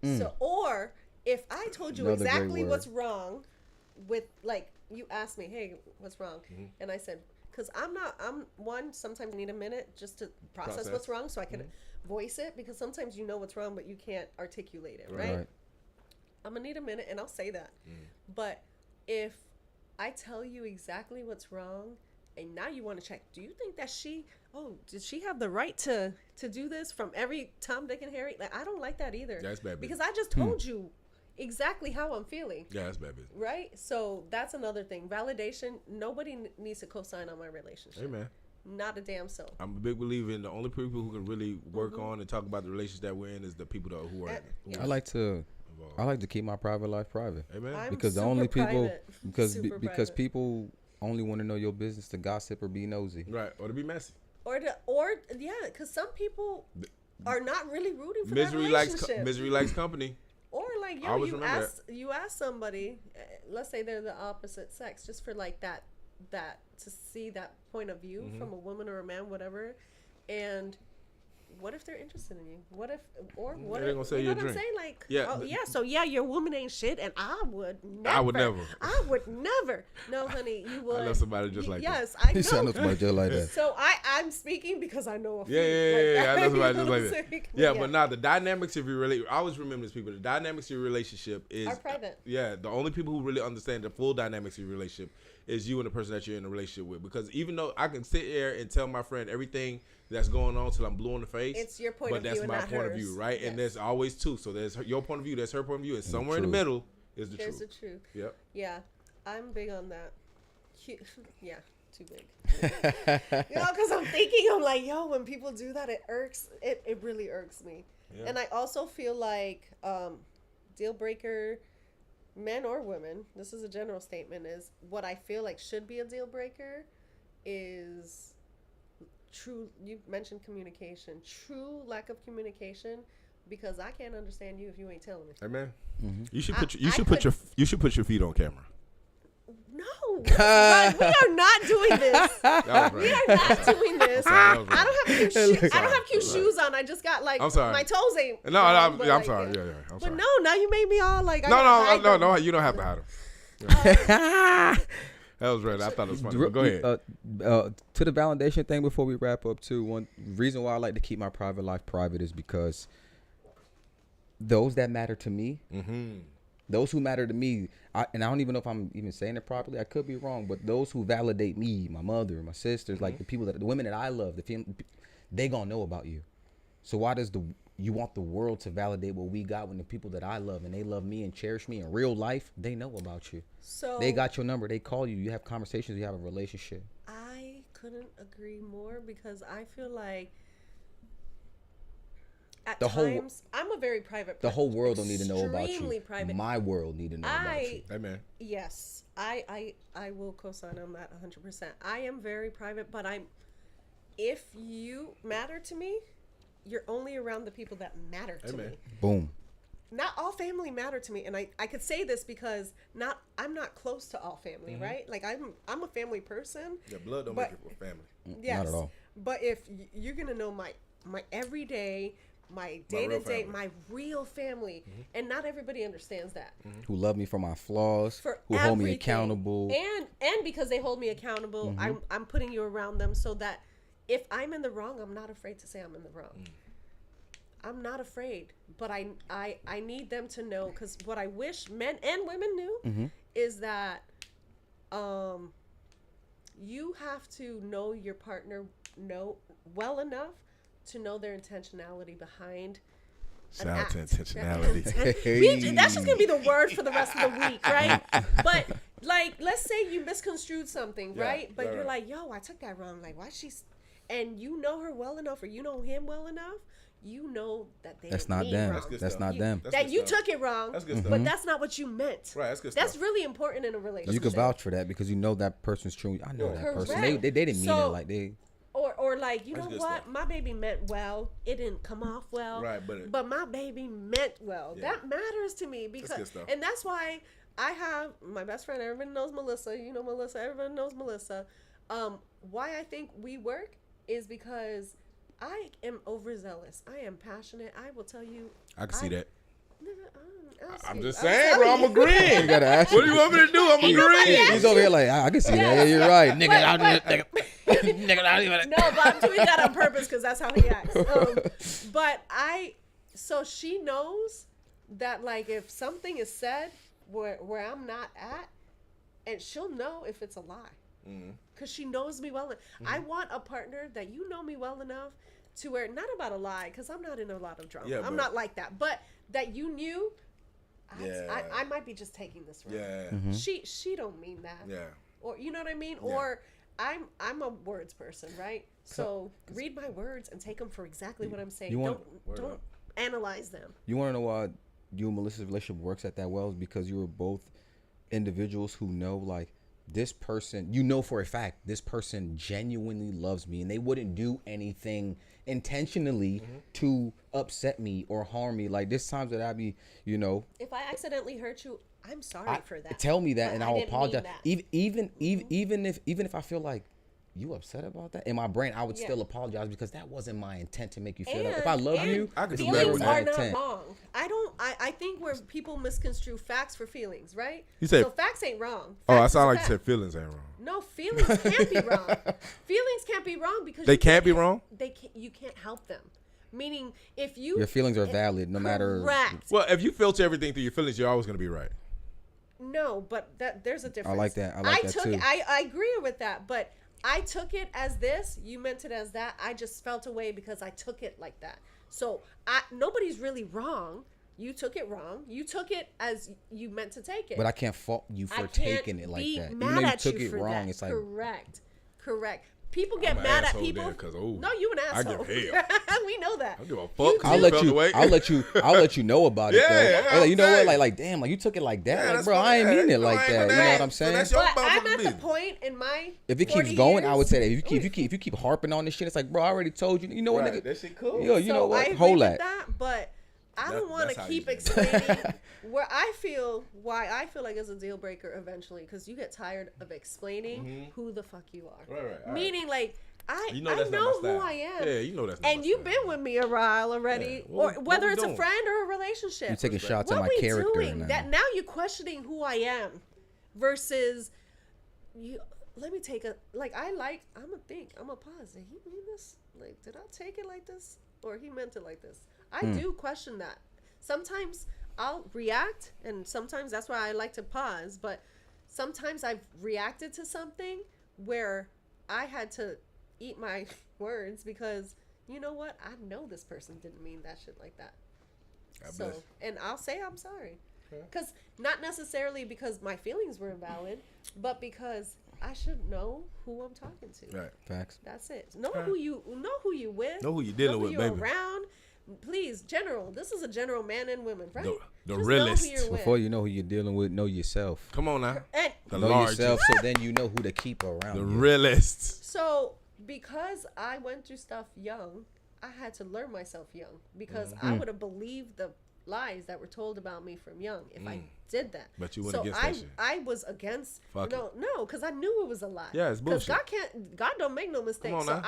So, or if I told you Another great exactly word. what's wrong with, like, you asked me, hey, what's wrong? And I said, because I'm one, sometimes I need a minute just to process what's wrong so I can voice it, because sometimes you know what's wrong but you can't articulate it, right? I'm gonna need a minute, and I'll say that. But if I tell you exactly what's wrong, and now you want to check, do you think that did she have the right to do this from every Tom, Dick, and Harry? Like, I don't like that either. That's bad business. Because I just told you exactly how I'm feeling. Yeah, that's bad business. Right? So that's another thing. Validation. Nobody needs to co-sign on my relationship. Hey, man. Not a damn soul. I'm a big believer in the only people who can really work on and talk about the relationship that we're in is the people who are I like to involved. keep my private life private. Hey, man. I'm Because the super only people private. because Super because private. people only want to know your business to gossip or be nosy. Right, or to be messy. Or because some people are not really rooting for Misery that likes relationship. misery likes company. Or like, Always you remember ask somebody, let's say they're the opposite sex, just for like that to see that point of view from a woman or a man, whatever, and what if they're interested in you? What if, or what they're if, gonna sell you you know a what I'm drink. saying? Like, Yeah, oh, but- yeah, so yeah, your woman ain't shit, and I would never. I would never. I would never. No, honey, you would. I know somebody just like that. yes, I He said, I know know. somebody just like that. So I'm speaking because I know a few. Yeah, like I know somebody You just know like what I'm that. saying? Yeah, but now the dynamics of your relationship, I always remember this, people. The dynamics of your relationship is Are private. Yeah, the only people who really understand the full dynamics of your relationship is you and the person that you're in a relationship with. Because even though I can sit here and tell my friend everything that's going on till I'm blue in the face, It's your point but of that's view and my not point of hers. view, right? Yes. And there's always two. So there's your point of view, there's her point of view, and somewhere in the truth. middle is the There's truth. the truth. Yep. Yeah, I'm big on that. Yeah, too big. Because I'm thinking, I'm like, yo, when people do that, it irks. It really irks me. Yeah. And I also feel like deal breaker, men or women. This is a general statement. Is what I feel like should be a deal breaker is true. You mentioned communication. True lack of communication. Because I can't understand you if you ain't telling me. Hey man, Mm-hmm. you should I- put your, you I should put could- your you should put your feet on camera. No, Rod, we are not doing this. That was We right. are not doing this. Sorry, that was I right. don't have cute shoes. I don't Sorry. have cute Right. shoes on. I just got like I'm sorry. my toes ain't. No, wrong, but, I'm like, sorry. Yeah, I'm But sorry. no, now you made me all like. I No, gotta hide them. no, you don't have to hide them. That was right. I thought it was funny. But go ahead. To the validation thing before we wrap up too, one reason why I like to keep my private life private is because those that matter to me, those who matter to me, and I don't even know if I'm even saying it properly. I could be wrong, but those who validate me, my mother, my sisters, like the women that I love, they gonna know about you. So why does you want the world to validate what we got when the people that I love and they love me and cherish me in real life, they know about you. So They got your number. They call you. You have conversations. You have a relationship. I couldn't agree more because I feel like at The whole- times I'm a very private. The whole world don't need to know about extremely you. private. My world need to know about you. Hey man. Yes, I will co-sign on that 100%. I am very private, but if you matter to me, you're only around the people that matter to Amen. me. Boom. Not all family matter to me, and I could say this because I'm not close to all family, right? Like I'm a family person. Yeah, blood don't But- make it for family. Yes, Not at all. But if you're gonna know my everyday, my day to day, family. my real family, and not everybody understands that. Who love me for my flaws. For Who hold me everything. accountable. and because they hold me accountable, I'm putting you around them so that if I'm in the wrong, I'm not afraid to say I'm in the wrong. I'm not afraid, but I need them to know, because what I wish men and women knew is that you have to know your partner well enough to know their intentionality behind Shout an out to act. intentionality. That's just gonna be the word for the rest of the week, right? But like, let's say you misconstrued something, Yeah, right? But right, you're right. like, yo, I took that wrong. Like, why she's, and you know her well enough, or you know him well enough, you know that they That's didn't not mean them. wrong. That's good That's stuff. not them. That's That good you stuff. took it wrong, That's good stuff. but that's not what you meant. Right, that's good That's stuff. really important in a relationship. You can vouch for that because you know that person's true. I know that person. They Correct. didn't mean So- it like they. Or like, you That's know good what? stuff. My baby meant well. It didn't come off well. Right, but my baby meant well. Yeah. That matters to me because, good stuff. and that's why I have my best friend. Everybody knows Melissa. You know Melissa. Everyone knows Melissa. Why I think we work is because I am overzealous. I am passionate. I will tell you. I can see that. I'm I'm just saying, bro. I'm agreeing. You gotta ask. What do you want me to do? I'm agreeing. He's over here like I can see that. Yeah, you're right, nigga. No, but I'm doing that on purpose because that's how he acts. But so she knows that, like, if something is said where I'm not at, and she'll know if it's a lie, because she knows me well enough. I want a partner that you know me well enough to where, not about a lie, because I'm not in a lot of drama. Yeah, I'm but- not like that, but that you knew. Yeah. I might be just taking this wrong. Yeah. She don't mean that. Yeah. Or you know what I mean? Yeah. Or I'm a words person, right? So read my words and take them for exactly what I'm saying. you want- Don't analyze them. You want to know why you and Melissa's relationship works at that well? Is because you were both individuals who know, like, this person, you know for a fact, this person genuinely loves me, and they wouldn't do anything intentionally to upset me or harm me. Like, there's times that I be, you know, If I accidentally hurt you, I'm sorry for that. tell me that, But and I I will didn't mean apologize. that. Even if I feel like you upset about that? In my brain, I would Yeah. still apologize because that wasn't my intent to make you feel And, that. If I love and you, I could it's do never feelings that my are not intent. wrong. I think where people misconstrue facts for feelings, right? You said- so facts ain't wrong. Oh, I Facts sound is a like you fact. said feelings ain't wrong. No, feelings can't be wrong. Feelings can't be wrong because They you can't be wrong? They can't. You can't help them. Meaning, if you Your feelings are valid no matter. correct. Well, if you filter everything through your feelings, you're always gonna be right. No, but there's a difference. like that. I like that took too. I agree with that, but I took it as this. You meant it as that. I just felt away because I took it like that. So nobody's really wrong. You took it wrong. You took it as you meant to take it. But I can't fault you I for can't taking it like be that. mad Even though you at took you it for wrong, that. it's like Correct. People get an mad at asshole people. then, 'cause, oh, no, you an I asshole. give hell. We know that. I give a fuck. You I'll I'll do. let felt you. the way. I'll let you know about it. Yeah, though. yeah, Like, you know okay. what? Like damn, like you took it like that. Yeah, Like, that's bro, what- I ain't yeah, mean it no, like I ain't that. gonna You know what ask. I'm So saying? that's your But I'm motherfucking at the business. point in my If it 40 keeps going, I years- would say that. If you keep harping on this shit, it's like, bro, I already told you. You know what, Right, nigga? that shit cool. Yo, you So know I what? agree Hold with that. but I don't want that's to how keep you do it. explaining where I feel why I feel like it's a deal breaker eventually because you get tired of explaining who the fuck you are. Right. Meaning like You know I that's know not my who style. I am. Yeah, you know that's not And my you've style. been with me a while already, Yeah. What- or what whether we it's a doing? friend or a relationship. You taking shots at what my we character doing? now. That now you're questioning who I am, versus you. Let me take a like. I'm gonna think. I'm gonna pause. Did he mean this? Like, did I take it like this, or he meant it like this? I do question that. Sometimes I'll react, and sometimes that's why I like to pause. But sometimes I've reacted to something where I had to eat my words because you know what? I know this person didn't mean that shit like that. God So, bless. and I'll say I'm sorry. Because not necessarily because my feelings were invalid, but because I should know who I'm talking to. Right. Facts. That's it. Know who you with. Know who you dealing know who with, you're baby. around. Please, general. This is a general man and women, right? The Just realist. Know who you're with. Before you know who you're dealing with, know yourself. Come on now. And The Know largest. yourself, so then you know who to keep around. The you. realist. so because I went through stuff young, I had to learn myself young because I would have believed the lies that were told about me from young if I did that. But you went so against that shit. I was against Fuck no, because I knew it was a lie. Yeah, it's bullshit. God don't make no mistakes. on So now.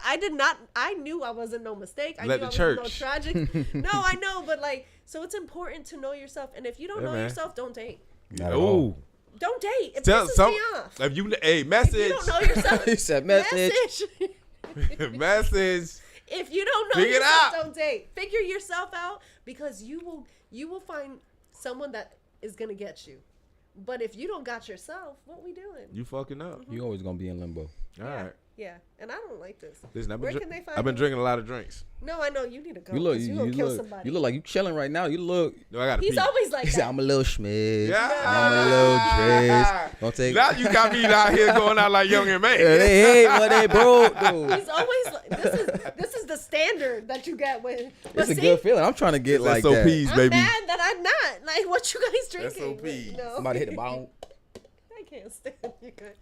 I did not. I knew I wasn't no mistake. I Let knew the I wasn't no church. tragic. No, I know, but like, so it's important to know yourself. And if you don't Yeah, know man. yourself, don't date. Not at all. Ooh. Don't date. It Tell pisses some. me off. If you hey If message. you don't know yourself, He said message. message. If you don't know Figure it yourself, out. don't date. Figure yourself out because you will find someone that is gonna get you. But if you don't got yourself, what we doing? You fucking up. You always gonna be in limbo. All right. Yeah, and I don't like this. Listen, Where can they find I've been you? drinking a lot of drinks. No, I know you need to go. You look, 'cause you, gonna you kill look, somebody. you look like you chilling right now. You look. No, I got to He's pee. always like He said, that. I'm a little schmiz. Yeah. I'm a little dress. Don't take. Now you got me out here going out like young and man. Yeah, they hate what they broke, dude. He's always like, this is the standard that you get with. But It's a see, good feeling. I'm trying to get like that. SOPs, I'm baby. mad that I'm not. Like, what you guys drinking? SOPs. No. I'm about to hit the bottom. I can't stand you guys.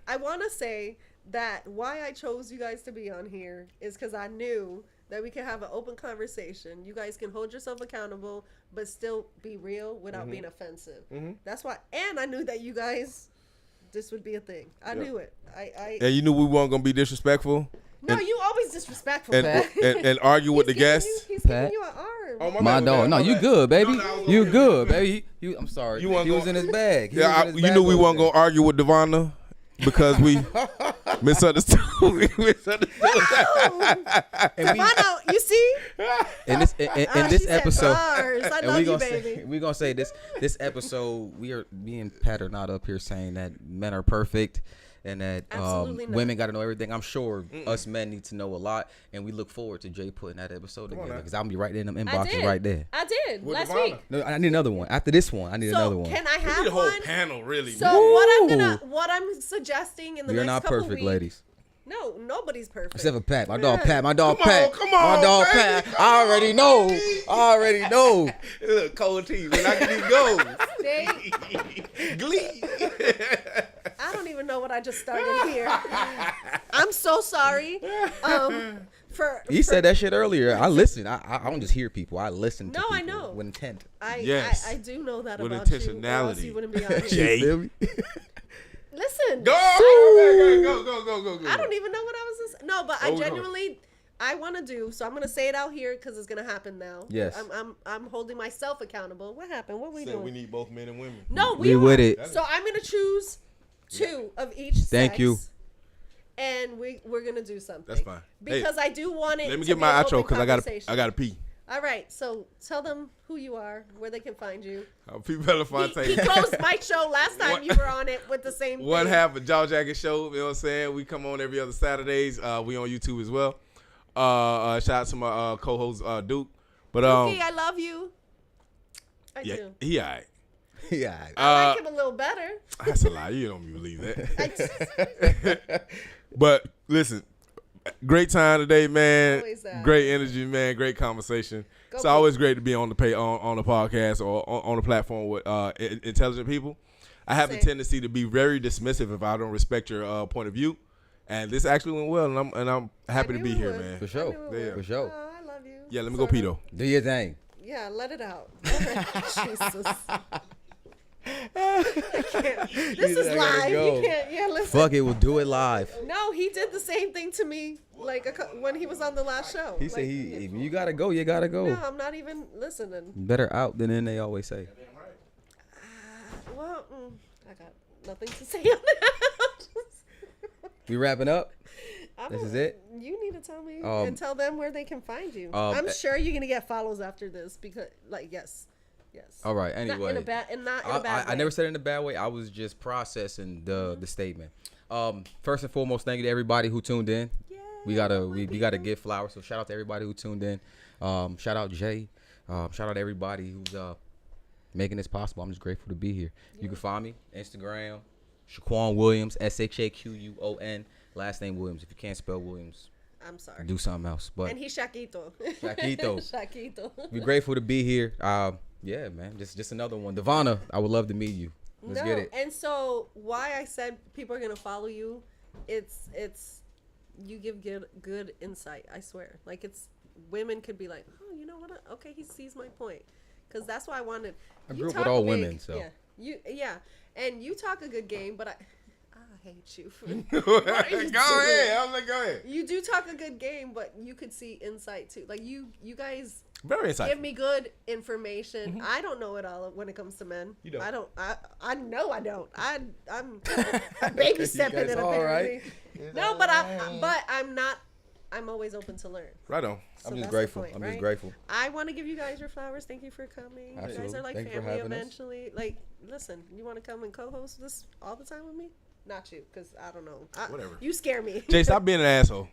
I want to say that why I chose you guys to be on here is because I knew that we can have an open conversation. You guys can hold yourself accountable, but still be real without being offensive. That's why. And I knew that you guys, this would be a thing. I knew it. And you knew we weren't gonna be disrespectful No, and- you always disrespectful. and Pat. and argue with the He's giving guests. He's Pat. giving you an arm. Oh, My bad, dog. No, my you bad. good, baby. No, I was You on good, baby. I'm sorry. You He wanna was go- in his bag. He Yeah, was in his you bag knew we over weren't there. gonna argue with Devonna because we misunderstood. We misunderstood. And we- Devonna, you see? in this in Ah, this she said episode, bars. I and love we you, gonna baby. say we gonna say this episode. We are me and Pat are not up here saying that men are perfect and that Absolutely not. women got to know everything. I'm sure us men need to know a lot, and we look forward to Jay putting that episode on together now. because I'll be right there in them I inboxes did. right there. I did With last Devonna. week. No, I need another one. After this one, I need another So one. can I We have need a whole one? panel, really. So what I'm suggesting in the You're next not couple perfect, weeks, ladies. No, nobody's perfect. Except for Pat, my dog Pat, my dog Come on, Pat, come my on, dog baby. Pat. Come I already on, know. baby. I already know. Look, cold tea. When I can go. They- Glee. I don't even know what I just started here. I'm so sorry. He said that shit earlier. I listen. I don't just hear people. I listen to No, people I know. with intent. Yes. I do know that With about you. Or else intentionality. you wouldn't be on here. Jay. You feel me? Listen. Go. Go. I don't even know what I was just. No, but Oh, I no. genuinely. I want to do, so I'm gonna say it out here because it's gonna happen now. Yes. I'm holding myself accountable. What happened? What we Said doing? we need both men and women. No, We are. with it. So I'm gonna choose 2 of each sex. Thank you. And we're gonna do something. That's fine. Because I do want it. Let me to get be my an outro open because I conversation. gotta pee. All right, so tell them who you are, where they can find you. People Belafonte. He closed my show last time you were on it with the same thing. One half of Jaw Jackin show. You know what I'm saying? We come on every other Saturdays. We on YouTube as well. Shout out to my co-host Duke. But Dookie, I love you. I do. he alright. Yeah. I like him a little better. That's a lie. You don't even believe that. But listen, great time today, man. Always that. Great energy, man. Great conversation. Go It's Blue. always great to be on the on the podcast or on the platform with intelligent people. I have Same. the tendency to be very dismissive if I don't respect your point of view, and this actually went well, and I'm happy to knew be it here, would. man. For sure. Yeah. For sure. Oh, I love you. Yeah, let me Sorta. go pee though. Do your thing. Yeah, let it out. Jesus. I can't. This is I gotta live. go. You can't. Yeah, listen. Fuck it, we'll do it live. No, he did the same thing to me like when he was on the last show. He said Like, he you gotta go, you gotta go. No, I'm not even listening. Better out than in, they always say. Well, I got nothing to say on that. We wrapping up? I This don't- is it? You need to tell me Um, and tell them where they can find you. um, I'm sure you're gonna get follows after this because, like, yes. All right, Not in anyway. a bad, and not in a bad way. I never said it in a bad way. I was just processing the statement. First and foremost, thank you to everybody who tuned in. Yay, We gotta my we gotta people. give flowers. So shout out to everybody who tuned in. Shout out Jay. Shout out everybody who's making this possible. I'm just grateful to be here. You can find me Instagram, Shaquon Williams, SHAQUON. Last name Williams. If you can't spell Williams, I'm sorry. do something else. But And he's Shaquito. Shaquito. Shaquito. we're grateful to be here. Yeah, man. Just another one. Devonna, I would love to meet you. Let's get it. And so why I said people are gonna follow you, it's you give good insight. I swear. Like it's women could be like, oh, you know what? Okay, he sees my point. Because that's why I wanted. I you grew up talk with all big, women, so. Yeah, and you talk a good game, but I hate you. Go ahead. I'm like, go ahead. You do talk a good game, but you could see insight too. Like you guys Very insightful. give me good information. I don't know it all when it comes to men. You don't. I don't. I know I don't. I'm baby stepping guys it all apparently. right? No, but I'm not. I'm always open to learn. Right on. So I'm that's just the grateful. point, I'm right? just grateful. I want to give you guys your flowers. Thank you for coming. You guys Absolutely. are like Thank you for family having us. eventually. Like, listen, you want to come and co-host this all the time with me? Not you, because I don't know. Whatever. You scare me. Jay, stop being an asshole.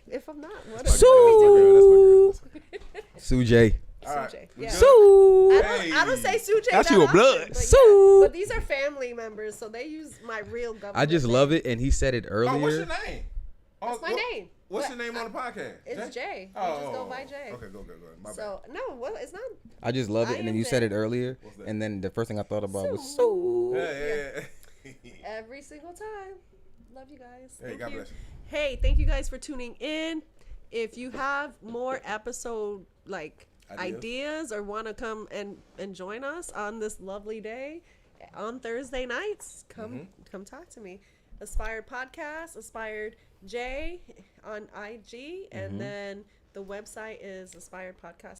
If I'm not, That's whatever. my girl. That's my girl. Sue J. All right. Sujay. Yeah. Sue. I don't say Sujay. That's that your often, blood. But, Sue. but these are family members, so they use my real government. I just name. love it, and he said it earlier. Oh, what's your name? That's my name. What's But your name on the podcast? It's Jay. Oh, You just go by Jay. Okay, go. My bad. So no, well, it's not. I just love it, and then you said it earlier, What's that? and then the first thing I thought about was Sue. Sue. Yeah. Every single time. Love you guys. Hey, Thank God you. bless you. Hey, thank you guys for tuning in. If you have more episode ideas or want to come and join us on this lovely day on Thursday nights, come talk to me. Aspired Podcast, Aspired J on IG, and then the website is Aspired Podcast.